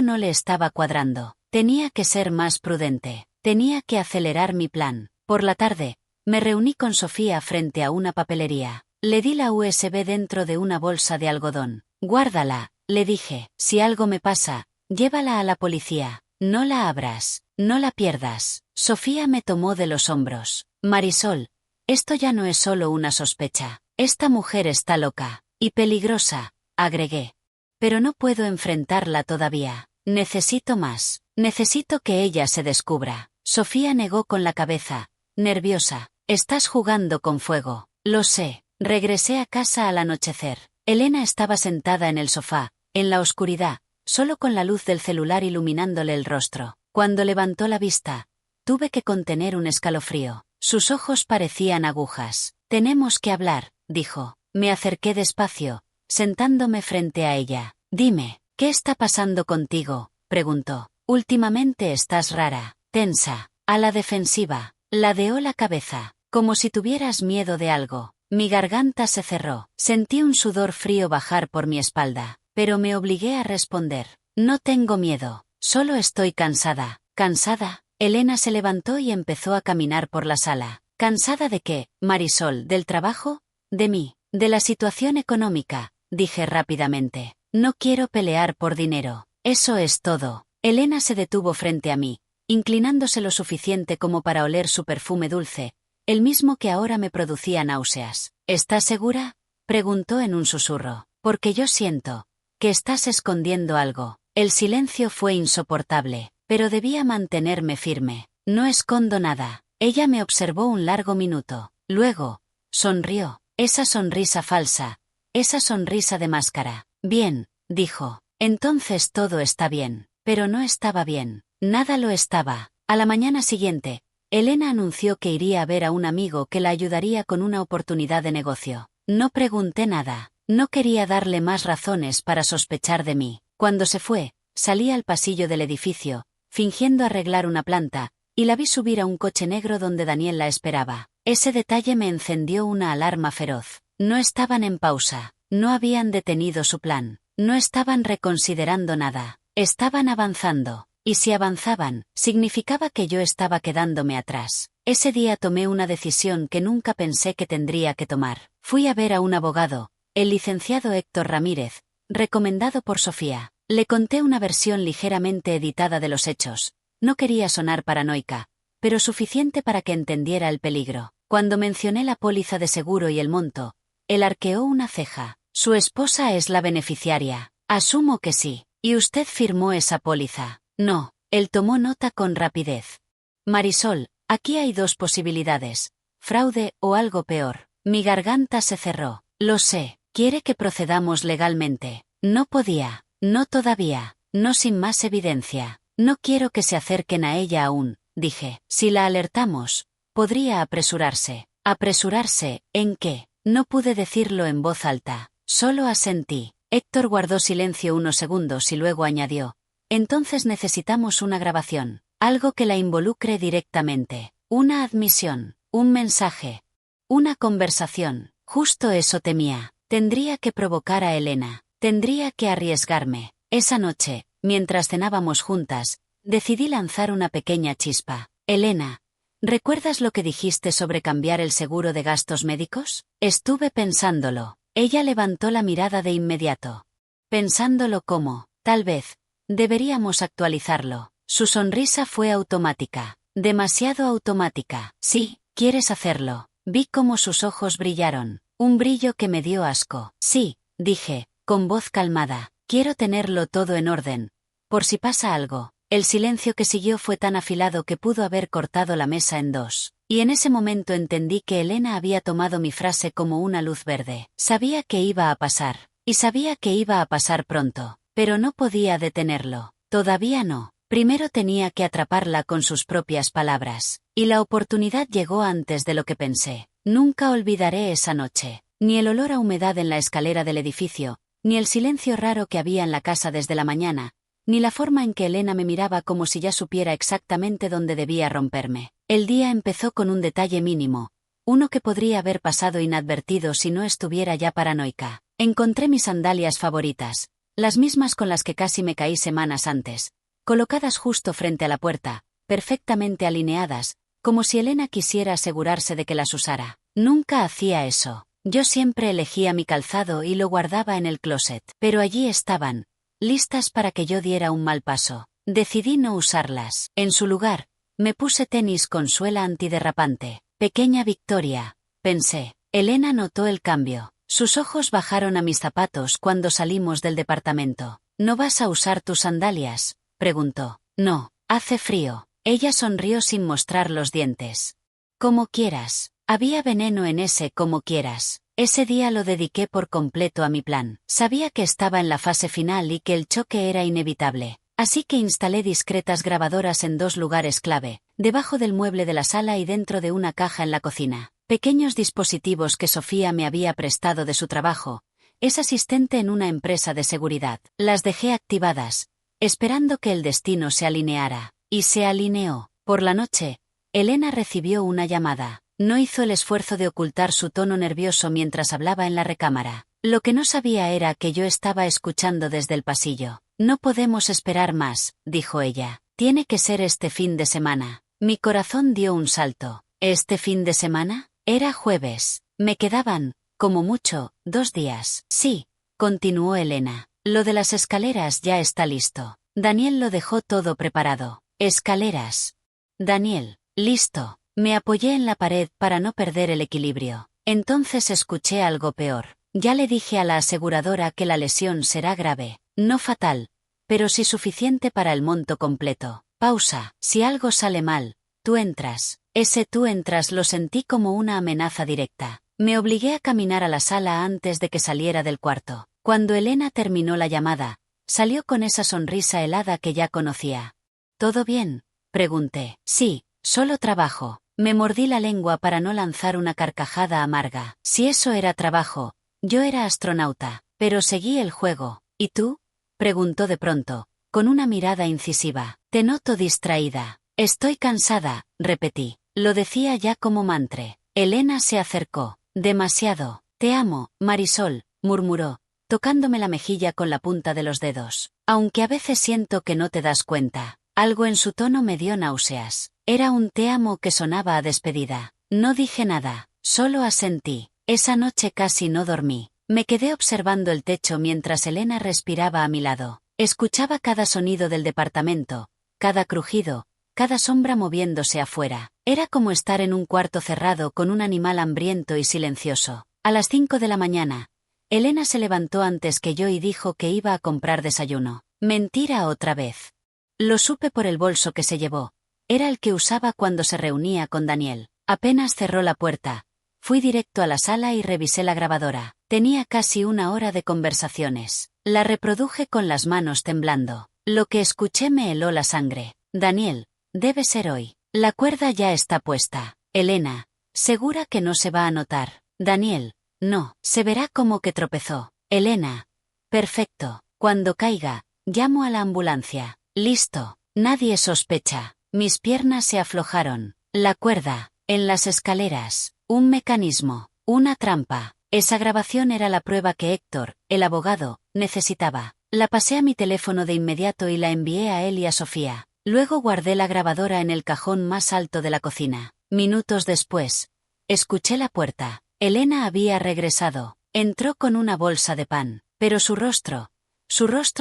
no le estaba cuadrando. Tenía que ser más prudente. Tenía que acelerar mi plan. Por la tarde, me reuní con Sofía frente a una papelería. Le di la USB dentro de una bolsa de algodón. Guárdala, le dije. Si algo me pasa, llévala a la policía. No la abras. No la pierdas. Sofía me tomó de los hombros. Marisol, esto ya no es solo una sospecha. Esta mujer está loca. Y peligrosa, agregué. Pero no puedo enfrentarla todavía. Necesito más. Necesito que ella se descubra. Sofía negó con la cabeza, nerviosa. Estás jugando con fuego. Lo sé. Regresé a casa al anochecer. Elena estaba sentada en el sofá, en la oscuridad, solo con la luz del celular iluminándole el rostro. Cuando levantó la vista, tuve que contener un escalofrío. Sus ojos parecían agujas. Tenemos que hablar, dijo. Me acerqué despacio, sentándome frente a ella. Dime, ¿qué está pasando contigo?, preguntó. Últimamente estás rara, tensa, a la defensiva. Ladeó la cabeza, como si tuvieras miedo de algo. Mi garganta se cerró. Sentí un sudor frío bajar por mi espalda, pero me obligué a responder. No tengo miedo, solo estoy cansada. ¿Cansada? Elena se levantó y empezó a caminar por la sala. ¿Cansada de qué, Marisol? ¿Del trabajo? ¿De mí? ¿De la situación económica?, dije rápidamente. No quiero pelear por dinero. Eso es todo. Elena se detuvo frente a mí, inclinándose lo suficiente como para oler su perfume dulce, el mismo que ahora me producía náuseas. ¿Estás segura? Preguntó en un susurro. Porque yo siento que estás escondiendo algo. El silencio fue insoportable, pero debía mantenerme firme. No escondo nada. Ella me observó un largo minuto. Luego, sonrió. Esa sonrisa falsa. Esa sonrisa de máscara. Bien, dijo. Entonces todo está bien. Pero no estaba bien. Nada lo estaba. A la mañana siguiente, Elena anunció que iría a ver a un amigo que la ayudaría con una oportunidad de negocio. No pregunté nada. No quería darle más razones para sospechar de mí. Cuando se fue, salí al pasillo del edificio, fingiendo arreglar una planta, y la vi subir a un coche negro donde Daniel la esperaba. Ese detalle me encendió una alarma feroz. No estaban en pausa. No habían detenido su plan. No estaban reconsiderando nada. Estaban avanzando. Y si avanzaban, significaba que yo estaba quedándome atrás. Ese día tomé una decisión que nunca pensé que tendría que tomar. Fui a ver a un abogado, el licenciado Héctor Ramírez, recomendado por Sofía. Le conté una versión ligeramente editada de los hechos. No quería sonar paranoica, pero suficiente para que entendiera el peligro. Cuando mencioné la póliza de seguro y el monto, él arqueó una ceja. Su esposa es la beneficiaria. Asumo que sí. ¿Y usted firmó esa póliza? No. Él tomó nota con rapidez. Marisol, aquí hay dos posibilidades. Fraude o algo peor. Mi garganta se cerró. Lo sé. ¿Quiere que procedamos legalmente? No podía. No todavía. No sin más evidencia. No quiero que se acerquen a ella aún, dije. Si la alertamos, podría apresurarse. ¿Apresurarse? ¿En qué? No pude decirlo en voz alta. Solo asentí. Héctor guardó silencio unos segundos y luego añadió. Entonces necesitamos una grabación. Algo que la involucre directamente. Una admisión. Un mensaje. Una conversación. Justo eso temía. Tendría que provocar a Elena. Tendría que arriesgarme. Esa noche, mientras cenábamos juntas, decidí lanzar una pequeña chispa. Elena, ¿recuerdas lo que dijiste sobre cambiar el seguro de gastos médicos? Estuve pensándolo. Ella levantó la mirada de inmediato. Pensándolo como, tal vez, deberíamos actualizarlo. Su sonrisa fue automática. Demasiado automática. Sí, ¿quieres hacerlo? Vi cómo sus ojos brillaron. Un brillo que me dio asco. Sí, dije, con voz calmada. Quiero tenerlo todo en orden. Por si pasa algo. El silencio que siguió fue tan afilado que pudo haber cortado la mesa en dos. Y en ese momento entendí que Elena había tomado mi frase como una luz verde. Sabía que iba a pasar. Y sabía que iba a pasar pronto. Pero no podía detenerlo. Todavía no. Primero tenía que atraparla con sus propias palabras. Y la oportunidad llegó antes de lo que pensé. Nunca olvidaré esa noche. Ni el olor a humedad en la escalera del edificio, ni el silencio raro que había en la casa desde la mañana, ni la forma en que Elena me miraba como si ya supiera exactamente dónde debía romperme. El día empezó con un detalle mínimo, uno que podría haber pasado inadvertido si no estuviera ya paranoica. Encontré mis sandalias favoritas, las mismas con las que casi me caí semanas antes, colocadas justo frente a la puerta, perfectamente alineadas, como si Elena quisiera asegurarse de que las usara. Nunca hacía eso. Yo siempre elegía mi calzado y lo guardaba en el closet. Pero allí estaban, listas para que yo diera un mal paso. Decidí no usarlas. En su lugar, me puse tenis con suela antiderrapante. Pequeña victoria, pensé. Elena notó el cambio. Sus ojos bajaron a mis zapatos cuando salimos del departamento. ¿No vas a usar tus sandalias?, preguntó. No, hace frío. Ella sonrió sin mostrar los dientes. Como quieras. Había veneno en ese como quieras. Ese día lo dediqué por completo a mi plan. Sabía que estaba en la fase final y que el choque era inevitable. Así que instalé discretas grabadoras en dos lugares clave, debajo del mueble de la sala y dentro de una caja en la cocina. Pequeños dispositivos que Sofía me había prestado de su trabajo. Es asistente en una empresa de seguridad. Las dejé activadas, esperando que el destino se alineara. Y se alineó. Por la noche, Elena recibió una llamada. No hizo el esfuerzo de ocultar su tono nervioso mientras hablaba en la recámara. Lo que no sabía era que yo estaba escuchando desde el pasillo. No podemos esperar más, dijo ella. Tiene que ser este fin de semana. Mi corazón dio un salto. ¿Este fin de semana? Era jueves. Me quedaban, como mucho, 2 días. Sí, continuó Elena. Lo de las escaleras ya está listo. Daniel lo dejó todo preparado. Escaleras. Daniel. Listo. Me apoyé en la pared para no perder el equilibrio. Entonces escuché algo peor. Ya le dije a la aseguradora que la lesión será grave, no fatal, pero sí suficiente para el monto completo. Pausa. Si algo sale mal, tú entras. Ese tú entras lo sentí como una amenaza directa. Me obligué a caminar a la sala antes de que saliera del cuarto. Cuando Elena terminó la llamada, salió con esa sonrisa helada que ya conocía. ¿Todo bien?, pregunté. Sí, solo trabajo. Me mordí la lengua para no lanzar una carcajada amarga. Si eso era trabajo, yo era astronauta, pero seguí el juego. ¿Y tú?, preguntó de pronto, con una mirada incisiva. Te noto distraída. Estoy cansada, repetí. Lo decía ya como mantra. Elena se acercó. Demasiado. Te amo, Marisol, murmuró, tocándome la mejilla con la punta de los dedos. Aunque a veces siento que no te das cuenta. Algo en su tono me dio náuseas. Era un te amo que sonaba a despedida. No dije nada, solo asentí. Esa noche casi no dormí. Me quedé observando el techo mientras Elena respiraba a mi lado. Escuchaba cada sonido del departamento, cada crujido, cada sombra moviéndose afuera. Era como estar en un cuarto cerrado con un animal hambriento y silencioso. A las 5 de la mañana, Elena se levantó antes que yo y dijo que iba a comprar desayuno. Mentira otra vez. Lo supe por el bolso que se llevó. Era el que usaba cuando se reunía con Daniel. Apenas cerró la puerta, fui directo a la sala y revisé la grabadora. Tenía casi una hora de conversaciones. La reproduje con las manos temblando. Lo que escuché me heló la sangre. Daniel, debe ser hoy. La cuerda ya está puesta. Elena, ¿segura que no se va a notar? Daniel, no, se verá como que tropezó. Elena, perfecto. Cuando caiga, llamo a la ambulancia. Listo. Nadie sospecha. Mis piernas se aflojaron. La cuerda, en las escaleras, un mecanismo, una trampa. Esa grabación era la prueba que Héctor, el abogado, necesitaba. La pasé a mi teléfono de inmediato y la envié a él y a Sofía. Luego guardé la grabadora en el cajón más alto de la cocina. Minutos después, escuché la puerta. Elena había regresado. Entró con una bolsa de pan, pero su rostro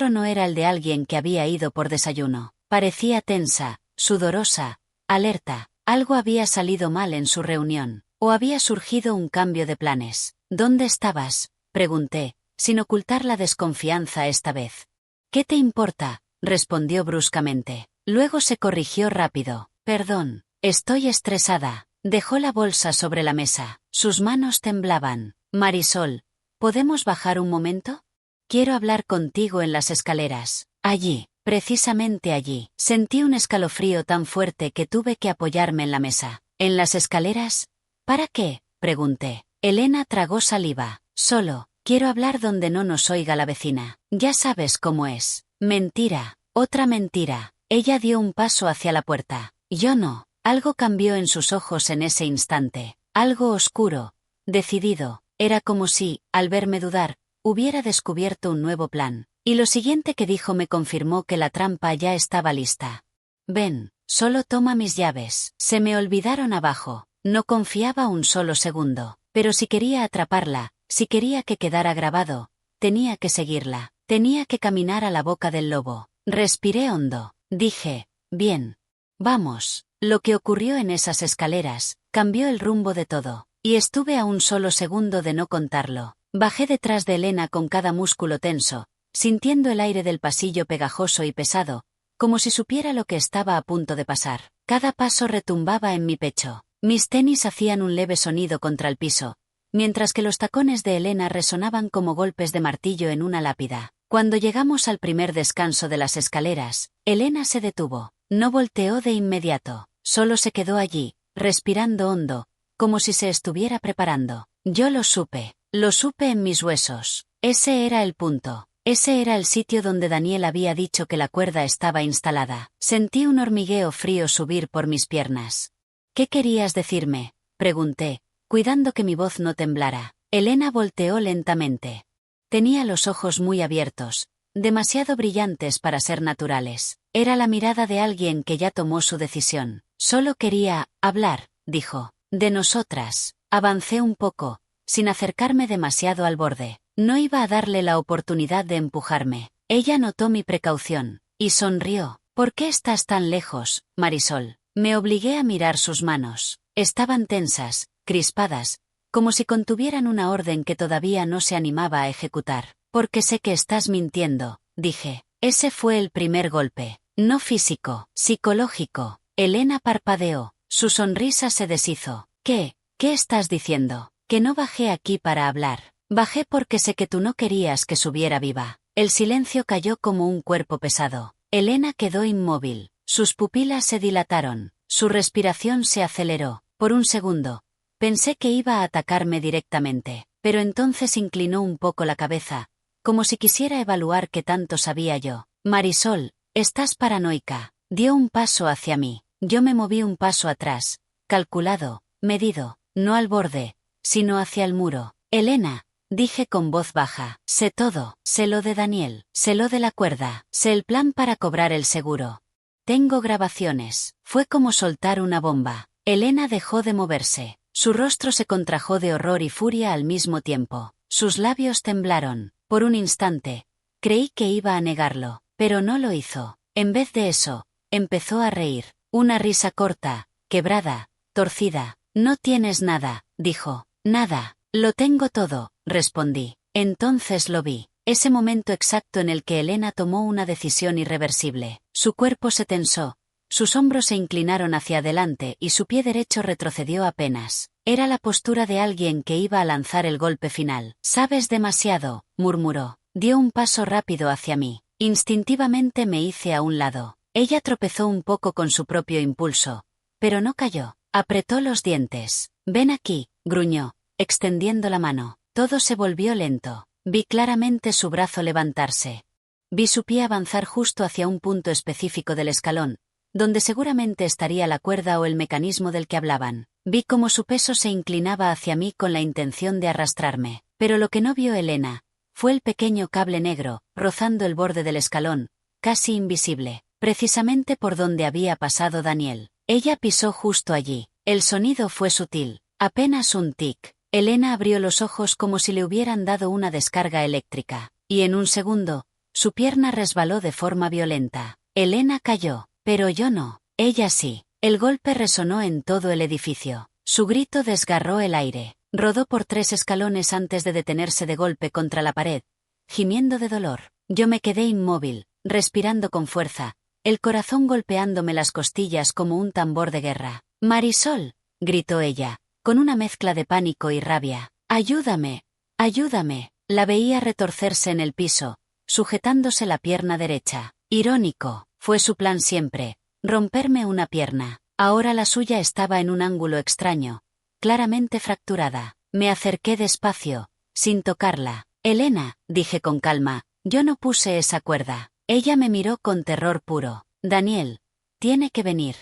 no era el de alguien que había ido por desayuno. Parecía tensa, sudorosa, alerta. Algo había salido mal en su reunión, o había surgido un cambio de planes. ¿Dónde estabas?, pregunté, sin ocultar la desconfianza esta vez. ¿Qué te importa?, respondió bruscamente. Luego se corrigió rápido. Perdón, estoy estresada. Dejó la bolsa sobre la mesa. Sus manos temblaban. Marisol, ¿podemos bajar un momento? Quiero hablar contigo en las escaleras. Allí, precisamente allí. Sentí un escalofrío tan fuerte que tuve que apoyarme en la mesa. ¿En las escaleras? ¿Para qué?, pregunté. Elena tragó saliva. Solo, quiero hablar donde no nos oiga la vecina. Ya sabes cómo es. Mentira, otra mentira. Ella dio un paso hacia la puerta. Yo no. Algo cambió en sus ojos en ese instante. Algo oscuro, decidido. Era como si, al verme dudar, hubiera descubierto un nuevo plan. Y lo siguiente que dijo me confirmó que la trampa ya estaba lista. Ven, solo toma mis llaves. Se me olvidaron abajo. No confiaba un solo segundo. Pero si quería atraparla, si quería que quedara grabado, tenía que seguirla. Tenía que caminar a la boca del lobo. Respiré hondo. Dije, bien. Vamos. Lo que ocurrió en esas escaleras cambió el rumbo de todo. Y estuve a un solo segundo de no contarlo. Bajé detrás de Elena con cada músculo tenso, sintiendo el aire del pasillo pegajoso y pesado, como si supiera lo que estaba a punto de pasar. Cada paso retumbaba en mi pecho. Mis tenis hacían un leve sonido contra el piso, mientras que los tacones de Elena resonaban como golpes de martillo en una lápida. Cuando llegamos al primer descanso de las escaleras, Elena se detuvo. No volteó de inmediato, solo se quedó allí, respirando hondo, como si se estuviera preparando. Yo lo supe en mis huesos. Ese era el punto. Ese era el sitio donde Daniel había dicho que la cuerda estaba instalada. Sentí un hormigueo frío subir por mis piernas. ¿Qué querías decirme?, pregunté, cuidando que mi voz no temblara. Elena volteó lentamente. Tenía los ojos muy abiertos, demasiado brillantes para ser naturales. Era la mirada de alguien que ya tomó su decisión. Solo quería hablar, dijo. De nosotras. Avancé un poco, sin acercarme demasiado al borde. No iba a darle la oportunidad de empujarme. Ella notó mi precaución, y sonrió. ¿Por qué estás tan lejos, Marisol? Me obligué a mirar sus manos. Estaban tensas, crispadas, como si contuvieran una orden que todavía no se animaba a ejecutar. Porque sé que estás mintiendo, dije. Ese fue el primer golpe. No físico, psicológico. Elena parpadeó. Su sonrisa se deshizo. ¿Qué? ¿Qué estás diciendo? Que no bajé aquí para hablar. Bajé porque sé que tú no querías que subiera viva. El silencio cayó como un cuerpo pesado. Elena quedó inmóvil. Sus pupilas se dilataron. Su respiración se aceleró. Por un segundo. Pensé que iba a atacarme directamente, pero entonces inclinó un poco la cabeza, como si quisiera evaluar qué tanto sabía yo. Marisol, estás paranoica. Dio un paso hacia mí. Yo me moví un paso atrás, calculado, medido, no al borde, sino hacia el muro. Elena, dije con voz baja, sé todo, sé lo de Daniel, sé lo de la cuerda, sé el plan para cobrar el seguro. Tengo grabaciones. Fue como soltar una bomba. Elena dejó de moverse. Su rostro se contrajo de horror y furia al mismo tiempo. Sus labios temblaron. Por un instante, creí que iba a negarlo, pero no lo hizo. En vez de eso, empezó a reír. Una risa corta, quebrada, torcida. No tienes nada, dijo. Nada. Lo tengo todo, respondí. Entonces lo vi. Ese momento exacto en el que Elena tomó una decisión irreversible. Su cuerpo se tensó, sus hombros se inclinaron hacia adelante y su pie derecho retrocedió apenas. Era la postura de alguien que iba a lanzar el golpe final. Sabes demasiado, murmuró. Dio un paso rápido hacia mí. Instintivamente me hice a un lado. Ella tropezó un poco con su propio impulso, pero no cayó. Apretó los dientes. Ven aquí, gruñó, extendiendo la mano. Todo se volvió lento. Vi claramente su brazo levantarse. Vi su pie avanzar justo hacia un punto específico del escalón, donde seguramente estaría la cuerda o el mecanismo del que hablaban. Vi cómo su peso se inclinaba hacia mí con la intención de arrastrarme. Pero lo que no vio Elena fue el pequeño cable negro, rozando el borde del escalón, casi invisible, precisamente por donde había pasado Daniel. Ella pisó justo allí. El sonido fue sutil, apenas un tic. Elena abrió los ojos como si le hubieran dado una descarga eléctrica, y en un segundo, su pierna resbaló de forma violenta. Elena cayó, pero yo no. Ella sí. El golpe resonó en todo el edificio. Su grito desgarró el aire. Rodó por 3 escalones antes de detenerse de golpe contra la pared, gimiendo de dolor. Yo me quedé inmóvil, respirando con fuerza, el corazón golpeándome las costillas como un tambor de guerra. «Marisol», gritó ella, con una mezcla de pánico y rabia. «Ayúdame, ayúdame». La veía retorcerse en el piso, sujetándose la pierna derecha. Irónico, fue su plan siempre, romperme una pierna. Ahora la suya estaba en un ángulo extraño, claramente fracturada. Me acerqué despacio, sin tocarla. «Elena», dije con calma, «yo no puse esa cuerda». Ella me miró con terror puro. «Daniel, tiene que venir.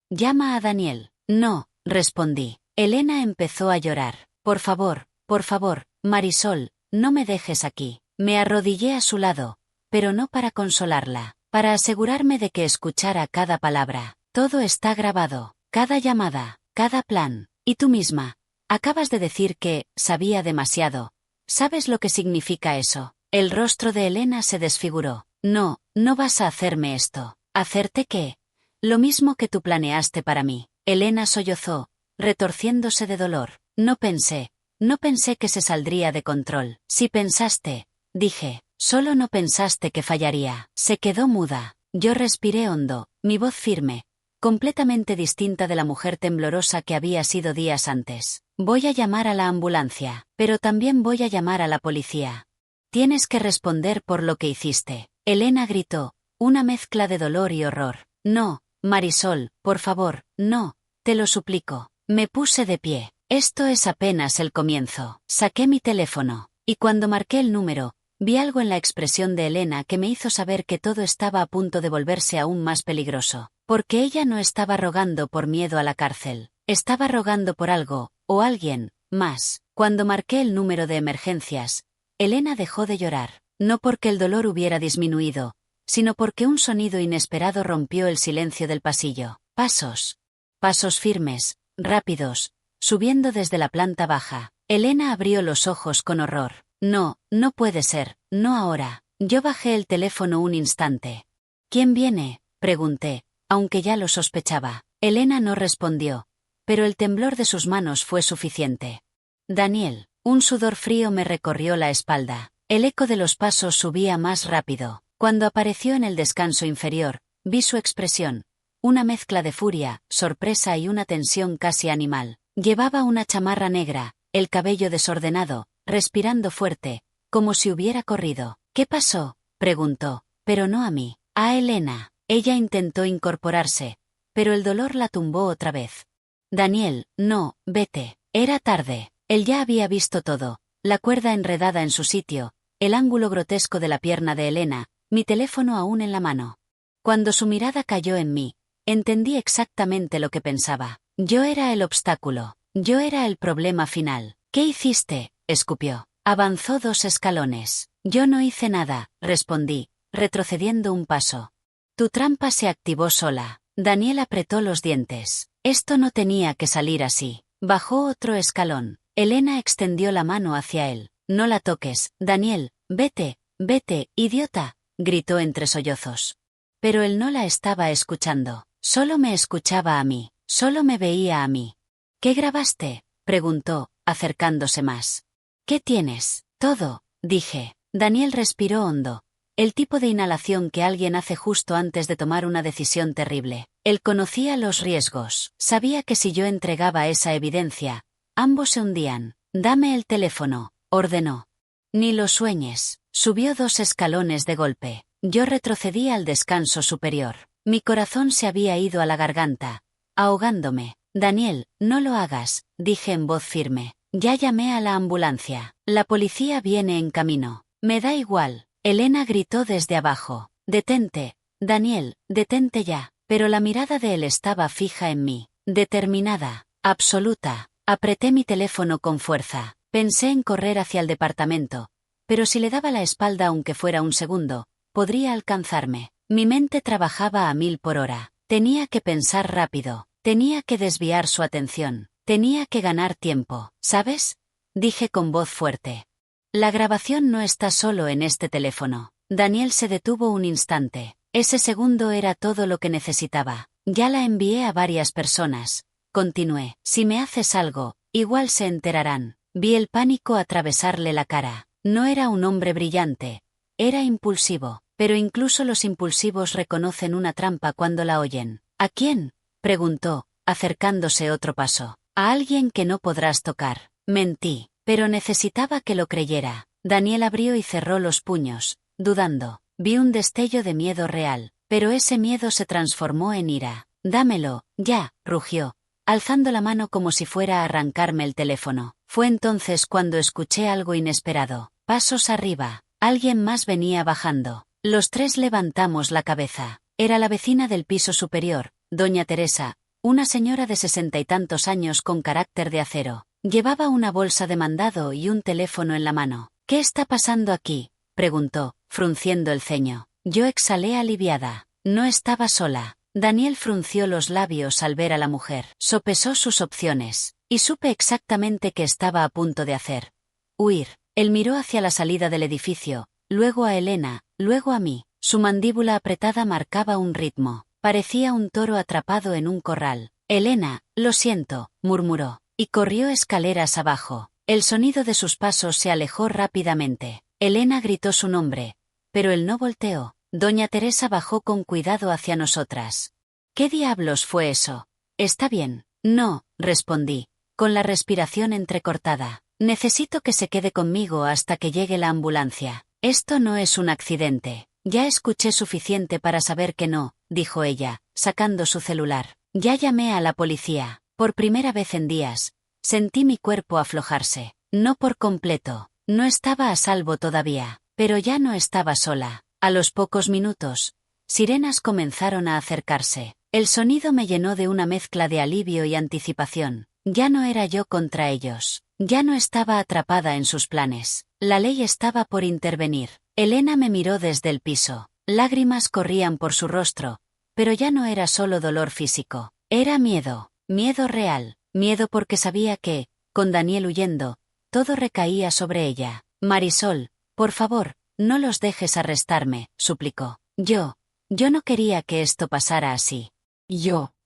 Llama a Daniel». «No», respondí. Elena empezó a llorar. Por favor, Marisol, no me dejes aquí». Me arrodillé a su lado, pero no para consolarla, para asegurarme de que escuchara cada palabra. «Todo está grabado, cada llamada, cada plan. Y tú misma, acabas de decir que sabía demasiado. ¿Sabes lo que significa eso?» El rostro de Elena se desfiguró. «No, no vas a hacerme esto». «¿Hacerte qué?» «Lo mismo que tú planeaste para mí». Elena sollozó, retorciéndose de dolor. No pensé que se saldría de control». «Si pensaste», dije, «solo no pensaste que fallaría». Se quedó muda. Yo respiré hondo, mi voz firme, completamente distinta de la mujer temblorosa que había sido días antes. «Voy a llamar a la ambulancia, pero también voy a llamar a la policía. Tienes que responder por lo que hiciste». Elena gritó, una mezcla de dolor y horror. «No, Marisol, por favor, no, te lo suplico». Me puse de pie. Esto es apenas el comienzo. Saqué mi teléfono, y cuando marqué el número, vi algo en la expresión de Elena que me hizo saber que todo estaba a punto de volverse aún más peligroso. Porque ella no estaba rogando por miedo a la cárcel. Estaba rogando por algo, o alguien, más. Cuando marqué el número de emergencias, Elena dejó de llorar. No porque el dolor hubiera disminuido, sino porque un sonido inesperado rompió el silencio del pasillo. Pasos. Pasos firmes, rápidos, subiendo desde la planta baja. Elena abrió los ojos con horror. «No, no puede ser, no ahora». Yo bajé el teléfono un instante. «¿Quién viene?», pregunté, aunque ya lo sospechaba. Elena no respondió, pero el temblor de sus manos fue suficiente. Daniel. Un sudor frío me recorrió la espalda. El eco de los pasos subía más rápido. Cuando apareció en el descanso inferior, vi su expresión. Una mezcla de furia, sorpresa y una tensión casi animal. Llevaba una chamarra negra, el cabello desordenado, respirando fuerte, como si hubiera corrido. ¿Qué pasó?, preguntó, pero no a mí, a Elena. Ella intentó incorporarse, pero el dolor la tumbó otra vez. Daniel, no, vete. Era tarde. Él ya había visto todo, la cuerda enredada en su sitio, el ángulo grotesco de la pierna de Elena, mi teléfono aún en la mano. Cuando su mirada cayó en mí, entendí exactamente lo que pensaba. Yo era el obstáculo, yo era el problema final. ¿Qué hiciste?, escupió. Avanzó 2 escalones. Yo no hice nada, respondí, retrocediendo un paso. Tu trampa se activó sola. Daniel apretó los dientes. Esto no tenía que salir así. Bajó otro escalón. Elena extendió la mano hacia él. No la toques, Daniel, vete, vete, idiota, gritó entre sollozos. Pero él no la estaba escuchando. Solo me escuchaba a mí, solo me veía a mí. ¿Qué grabaste?, preguntó, acercándose más. ¿Qué tienes? Todo, dije. Daniel respiró hondo. El tipo de inhalación que alguien hace justo antes de tomar una decisión terrible. Él conocía los riesgos. Sabía que si yo entregaba esa evidencia, ambos se hundían. Dame el teléfono, ordenó. Ni lo sueñes. Subió 2 escalones de golpe. Yo retrocedí al descanso superior. Mi corazón se había ido a la garganta, ahogándome. Daniel, no lo hagas, dije en voz firme. Ya llamé a la ambulancia. La policía viene en camino. Me da igual. Elena gritó desde abajo. Detente, Daniel, detente ya. Pero la mirada de él estaba fija en mí. Determinada, absoluta. Apreté mi teléfono con fuerza. Pensé en correr hacia el departamento. Pero si le daba la espalda aunque fuera un segundo, podría alcanzarme. Mi mente trabajaba a 1000 por hora. Tenía que pensar rápido. Tenía que desviar su atención. Tenía que ganar tiempo, ¿sabes?, dije con voz fuerte. La grabación no está solo en este teléfono. Daniel se detuvo un instante. Ese segundo era todo lo que necesitaba. Ya la envié a varias personas. Continué. Si me haces algo, igual se enterarán. Vi el pánico atravesarle la cara. No era un hombre brillante. Era impulsivo. Pero incluso los impulsivos reconocen una trampa cuando la oyen. ¿A quién?, preguntó, acercándose otro paso. A alguien que no podrás tocar. Mentí, pero necesitaba que lo creyera. Daniel abrió y cerró los puños, dudando. Vi un destello de miedo real, pero ese miedo se transformó en ira. Dámelo, ya, rugió, alzando la mano como si fuera a arrancarme el teléfono. Fue entonces cuando escuché algo inesperado. Pasos arriba. Alguien más venía bajando. Los 3 levantamos la cabeza. Era la vecina del piso superior, doña Teresa. Una señora de 60 y tantos años con carácter de acero. Llevaba una bolsa de mandado y un teléfono en la mano. ¿Qué está pasando aquí?, preguntó, frunciendo el ceño. Yo exhalé aliviada. No estaba sola. Daniel frunció los labios al ver a la mujer. Sopesó sus opciones. Y supe exactamente qué estaba a punto de hacer. Huir. Él miró hacia la salida del edificio, luego a Elena, luego a mí. Su mandíbula apretada marcaba un ritmo. Parecía un toro atrapado en un corral. Elena, lo siento, murmuró, y corrió escaleras abajo. El sonido de sus pasos se alejó rápidamente. Elena gritó su nombre, pero él no volteó. Doña Teresa bajó con cuidado hacia nosotras. ¿Qué diablos fue eso? ¿Está bien? No, respondí, con la respiración entrecortada. Necesito que se quede conmigo hasta que llegue la ambulancia. Esto no es un accidente. Ya escuché suficiente para saber que no, dijo ella, sacando su celular. Ya llamé a la policía. Por primera vez en días, sentí mi cuerpo aflojarse. No por completo. No estaba a salvo todavía, pero ya no estaba sola. A los pocos minutos, sirenas comenzaron a acercarse. El sonido me llenó de una mezcla de alivio y anticipación. Ya no era yo contra ellos. Ya no estaba atrapada en sus planes. La ley estaba por intervenir. Elena me miró desde el piso. Lágrimas corrían por su rostro, pero ya no era solo dolor físico. Era miedo, miedo real, miedo porque sabía que, con Daniel huyendo, todo recaía sobre ella. Marisol, por favor, no los dejes arrestarme, suplicó. Yo no quería que esto pasara así.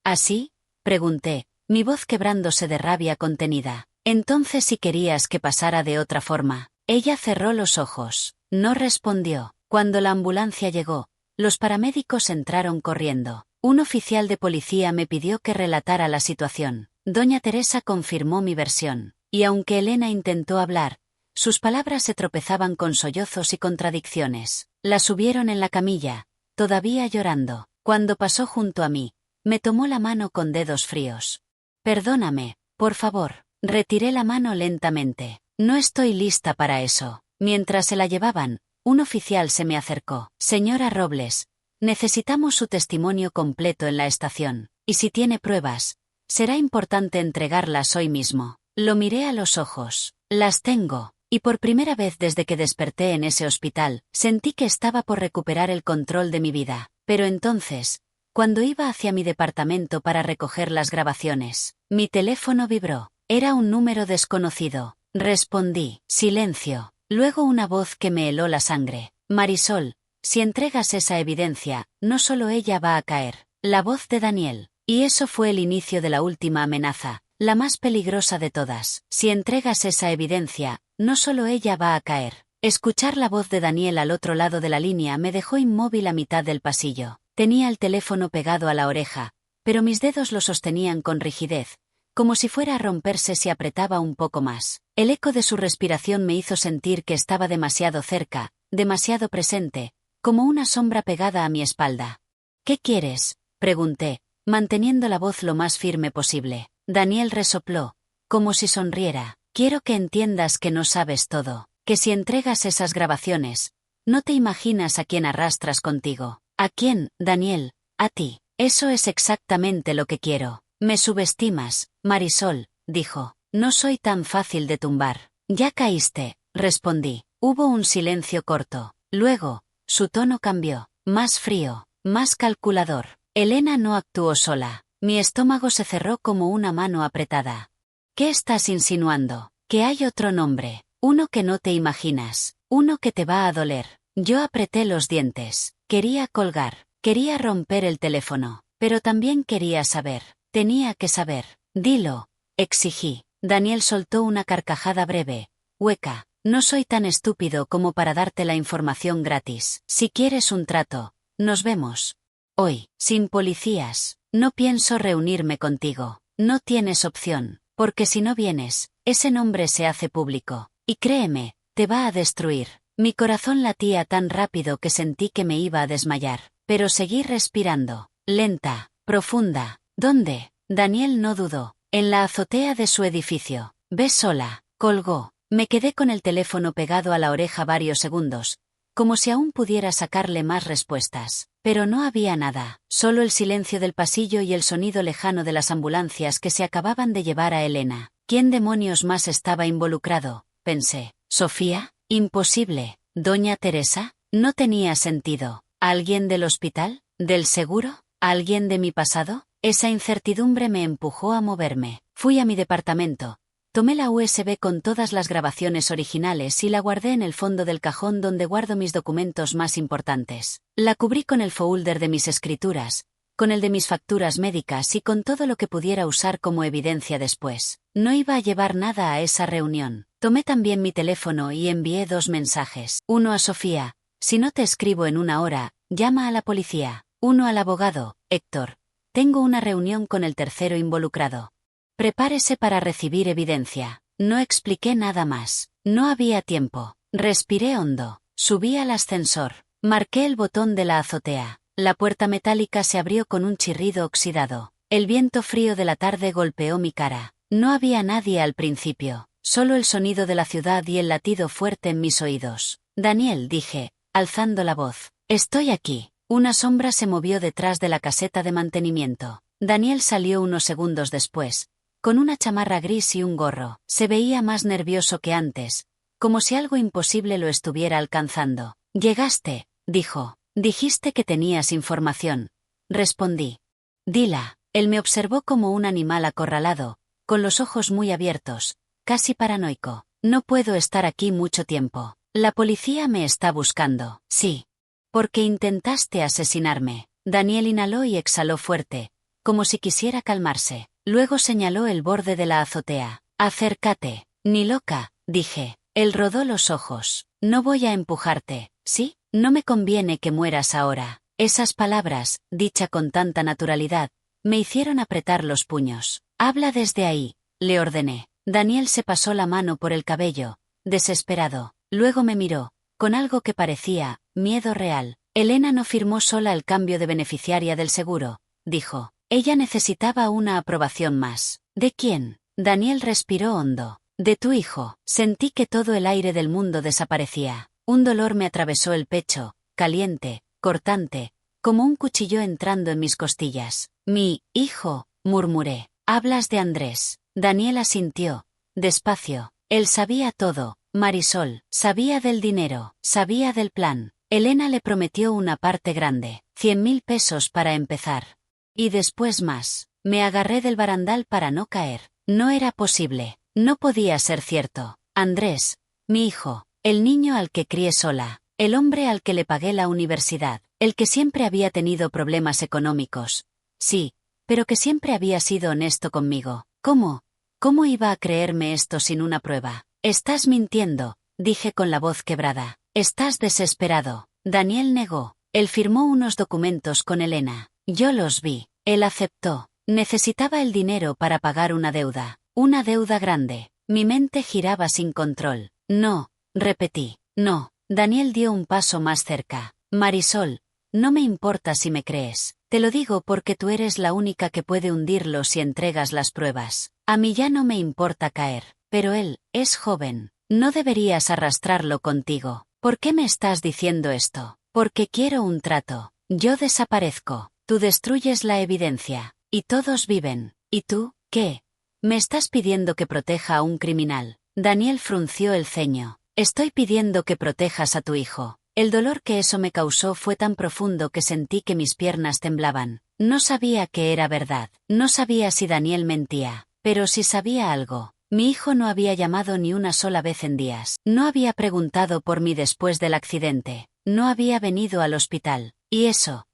¿Así?, pregunté, mi voz quebrándose de rabia contenida. Entonces si querías que pasara de otra forma. Ella cerró los ojos. No respondió. Cuando la ambulancia llegó, los paramédicos entraron corriendo. Un oficial de policía me pidió que relatara la situación. Doña Teresa confirmó mi versión. Y aunque Elena intentó hablar, sus palabras se tropezaban con sollozos y contradicciones. La subieron en la camilla, todavía llorando. Cuando pasó junto a mí, me tomó la mano con dedos fríos. Perdóname, por favor. Retiré la mano lentamente. No estoy lista para eso. Mientras se la llevaban, un oficial se me acercó. Señora Robles, necesitamos su testimonio completo en la estación. Y si tiene pruebas, será importante entregarlas hoy mismo. Lo miré a los ojos. Las tengo. Y por primera vez desde que desperté en ese hospital, sentí que estaba por recuperar el control de mi vida. Pero entonces, cuando iba hacia mi departamento para recoger las grabaciones, mi teléfono vibró. Era un número desconocido. Respondí. Silencio. Luego una voz que me heló la sangre. Marisol, si entregas esa evidencia, no solo ella va a caer. La voz de Daniel. Y eso fue el inicio de la última amenaza, la más peligrosa de todas. Si entregas esa evidencia, no solo ella va a caer. Escuchar la voz de Daniel al otro lado de la línea me dejó inmóvil a mitad del pasillo. Tenía el teléfono pegado a la oreja, pero mis dedos lo sostenían con rigidez, como si fuera a romperse si apretaba un poco más. El eco de su respiración me hizo sentir que estaba demasiado cerca, demasiado presente, como una sombra pegada a mi espalda. ¿Qué quieres?, pregunté, manteniendo la voz lo más firme posible. Daniel resopló, como si sonriera. Quiero que entiendas que no sabes todo, que si entregas esas grabaciones, no te imaginas a quién arrastras contigo. ¿A quién, Daniel? A ti. Eso es exactamente lo que quiero. Me subestimas, Marisol, dijo. No soy tan fácil de tumbar. Ya caíste, respondí. Hubo un silencio corto. Luego, su tono cambió. Más frío, más calculador. Elena no actuó sola. Mi estómago se cerró como una mano apretada. ¿Qué estás insinuando? Que hay otro nombre. Uno que no te imaginas. Uno que te va a doler. Yo apreté los dientes. Quería colgar. Quería romper el teléfono. Pero también quería saber. Tenía que saber. Dilo, exigí. Daniel soltó una carcajada breve, hueca. No soy tan estúpido como para darte la información gratis. Si quieres un trato, nos vemos. Hoy, sin policías. No pienso reunirme contigo. No tienes opción, porque si no vienes, ese nombre se hace público. Y créeme, te va a destruir. Mi corazón latía tan rápido que sentí que me iba a desmayar. Pero seguí respirando. Lenta, profunda. ¿Dónde? Daniel no dudó. En la azotea de su edificio. Ve sola. Colgó. Me quedé con el teléfono pegado a la oreja varios segundos, como si aún pudiera sacarle más respuestas. Pero no había nada. Solo el silencio del pasillo y el sonido lejano de las ambulancias que se acababan de llevar a Elena. ¿Quién demonios más estaba involucrado? Pensé. ¿Sofía? Imposible. ¿Doña Teresa? No tenía sentido. ¿Alguien del hospital? ¿Del seguro? ¿Alguien de mi pasado? Esa incertidumbre me empujó a moverme. Fui a mi departamento. Tomé la USB con todas las grabaciones originales y la guardé en el fondo del cajón donde guardo mis documentos más importantes. La cubrí con el folder de mis escrituras, con el de mis facturas médicas y con todo lo que pudiera usar como evidencia después. No iba a llevar nada a esa reunión. Tomé también mi teléfono y envié 2 mensajes. Uno a Sofía. Si no te escribo en 1 hora, llama a la policía. Uno al abogado. Héctor. Tengo una reunión con el tercero involucrado. Prepárese para recibir evidencia. No expliqué nada más. No había tiempo. Respiré hondo. Subí al ascensor. Marqué el botón de la azotea. La puerta metálica se abrió con un chirrido oxidado. El viento frío de la tarde golpeó mi cara. No había nadie al principio. Solo el sonido de la ciudad y el latido fuerte en mis oídos. Daniel, dije, alzando la voz. Estoy aquí. Una sombra se movió detrás de la caseta de mantenimiento. Daniel salió unos segundos después, con una chamarra gris y un gorro. Se veía más nervioso que antes, como si algo imposible lo estuviera alcanzando. Llegaste, dijo. Dijiste que tenías información. Respondí. Dila. Él me observó como un animal acorralado, con los ojos muy abiertos, casi paranoico. No puedo estar aquí mucho tiempo. La policía me está buscando. Sí. Porque intentaste asesinarme. Daniel inhaló y exhaló fuerte, como si quisiera calmarse. Luego señaló el borde de la azotea. Acércate. Ni loca, dije. Él rodó los ojos. No voy a empujarte, ¿sí? No me conviene que mueras ahora. Esas palabras, dicha con tanta naturalidad, me hicieron apretar los puños. Habla desde ahí, le ordené. Daniel se pasó la mano por el cabello, desesperado. Luego me miró, con algo que parecía miedo real. Elena no firmó sola el cambio de beneficiaria del seguro, dijo. Ella necesitaba una aprobación más. ¿De quién? Daniel respiró hondo. De tu hijo. Sentí que todo el aire del mundo desaparecía. Un dolor me atravesó el pecho, caliente, cortante, como un cuchillo entrando en mis costillas. Mi hijo, murmuré. Hablas de Andrés. Daniel asintió. Despacio. Él sabía todo. Marisol, sabía del dinero, sabía del plan. Elena le prometió una parte grande, 100.000 pesos para empezar. Y después más. Me agarré del barandal para no caer. No era posible. No podía ser cierto. Andrés, mi hijo, el niño al que crié sola, el hombre al que le pagué la universidad, el que siempre había tenido problemas económicos. Sí, pero que siempre había sido honesto conmigo. ¿Cómo? ¿Cómo iba a creerme esto sin una prueba? Estás mintiendo, dije con la voz quebrada. Estás desesperado. Daniel negó. Él firmó unos documentos con Elena. Yo los vi. Él aceptó. Necesitaba el dinero para pagar una deuda. Una deuda grande. Mi mente giraba sin control. No, repetí. No. Daniel dio un paso más cerca. Marisol, no me importa si me crees. Te lo digo porque tú eres la única que puede hundirlo si entregas las pruebas. A mí ya no me importa caer. Pero él, es joven. No deberías arrastrarlo contigo. ¿Por qué me estás diciendo esto? Porque quiero un trato. Yo desaparezco. Tú destruyes la evidencia. Y todos viven. ¿Y tú, qué? ¿Me estás pidiendo que proteja a un criminal? Daniel frunció el ceño. Estoy pidiendo que protejas a tu hijo. El dolor que eso me causó fue tan profundo que sentí que mis piernas temblaban. No sabía que era verdad. No sabía si Daniel mentía. Pero si sabía algo. Mi hijo no había llamado ni una sola vez en días. No había preguntado por mí después del accidente. No había venido al hospital. Y eso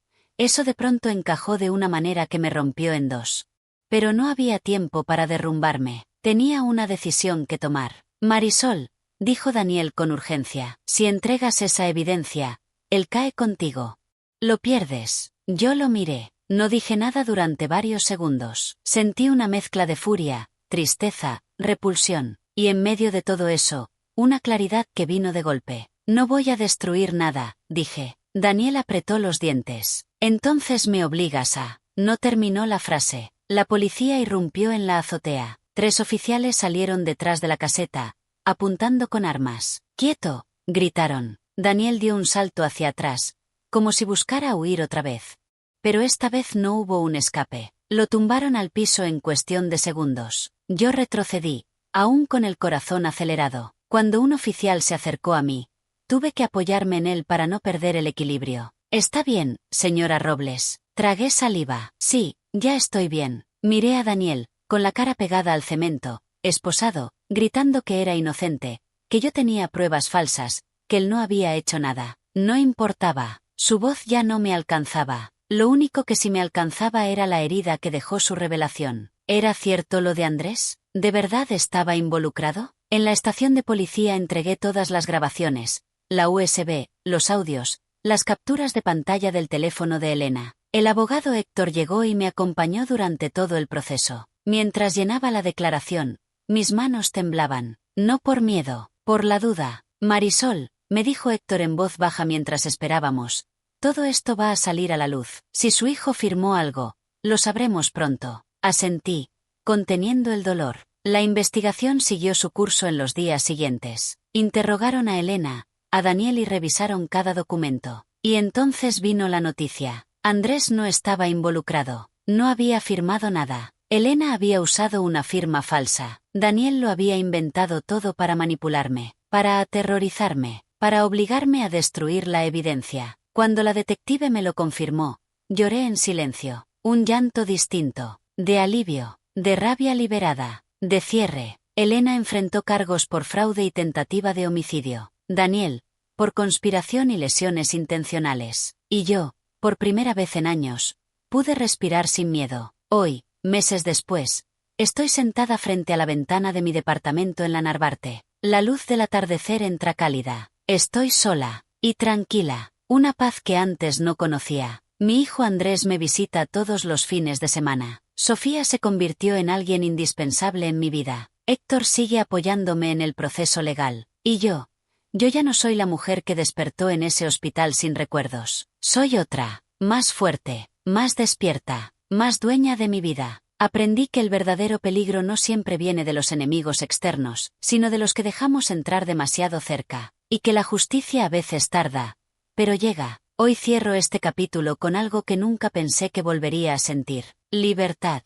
de pronto encajó de una manera que me rompió en dos. Pero no había tiempo para derrumbarme. Tenía una decisión que tomar. Marisol, dijo Daniel con urgencia, si entregas esa evidencia, él cae contigo. Lo pierdes. Yo lo miré. No dije nada durante varios segundos. Sentí una mezcla de furia, tristeza, repulsión, y en medio de todo eso, una claridad que vino de golpe. No voy a destruir nada, dije. Daniel apretó los dientes. Entonces me obligas a... No terminó la frase. La policía irrumpió en la azotea. 3 oficiales salieron detrás de la caseta, apuntando con armas. ¡Quieto!, gritaron. Daniel dio un salto hacia atrás, como si buscara huir otra vez. Pero esta vez no hubo un escape. Lo tumbaron al piso en cuestión de segundos. Yo retrocedí, aún con el corazón acelerado. Cuando un oficial se acercó a mí, tuve que apoyarme en él para no perder el equilibrio. Está bien, señora Robles. Tragué saliva. Sí, ya estoy bien. Miré a Daniel, con la cara pegada al cemento, esposado, gritando que era inocente, que yo tenía pruebas falsas, que él no había hecho nada. No importaba. Su voz ya no me alcanzaba. Lo único que sí me alcanzaba era la herida que dejó su revelación. ¿Era cierto lo de Andrés? ¿De verdad estaba involucrado? En la estación de policía entregué todas las grabaciones, la USB, los audios, las capturas de pantalla del teléfono de Elena. El abogado Héctor llegó y me acompañó durante todo el proceso. Mientras llenaba la declaración, mis manos temblaban. No por miedo, por la duda. Marisol, me dijo Héctor en voz baja mientras esperábamos. Todo esto va a salir a la luz. Si su hijo firmó algo, lo sabremos pronto. Asentí, conteniendo el dolor. La investigación siguió su curso en los días siguientes. Interrogaron a Elena, a Daniel y revisaron cada documento. Y entonces vino la noticia. Andrés no estaba involucrado. No había firmado nada. Elena había usado una firma falsa. Daniel lo había inventado todo para manipularme, para aterrorizarme, para obligarme a destruir la evidencia. Cuando la detective me lo confirmó, lloré en silencio. Un llanto distinto, de alivio, de rabia liberada, de cierre. Elena enfrentó cargos por fraude y tentativa de homicidio. Daniel, por conspiración y lesiones intencionales. Y yo, por primera vez en años, pude respirar sin miedo. Hoy, meses después, Estoy sentada frente a la ventana de mi departamento en la Narvarte. La luz del atardecer entra cálida. Estoy sola y tranquila, una paz que antes no conocía. Mi hijo Andrés me visita todos los fines de semana. Sofía se convirtió en alguien indispensable en mi vida. Héctor sigue apoyándome en el proceso legal. Y yo ya no soy la mujer que despertó en ese hospital sin recuerdos. Soy otra, más fuerte, más despierta, más dueña de mi vida. Aprendí que el verdadero peligro no siempre viene de los enemigos externos, sino de los que dejamos entrar demasiado cerca, y que la justicia a veces tarda, pero llega. Hoy cierro este capítulo con algo que nunca pensé que volvería a sentir: libertad.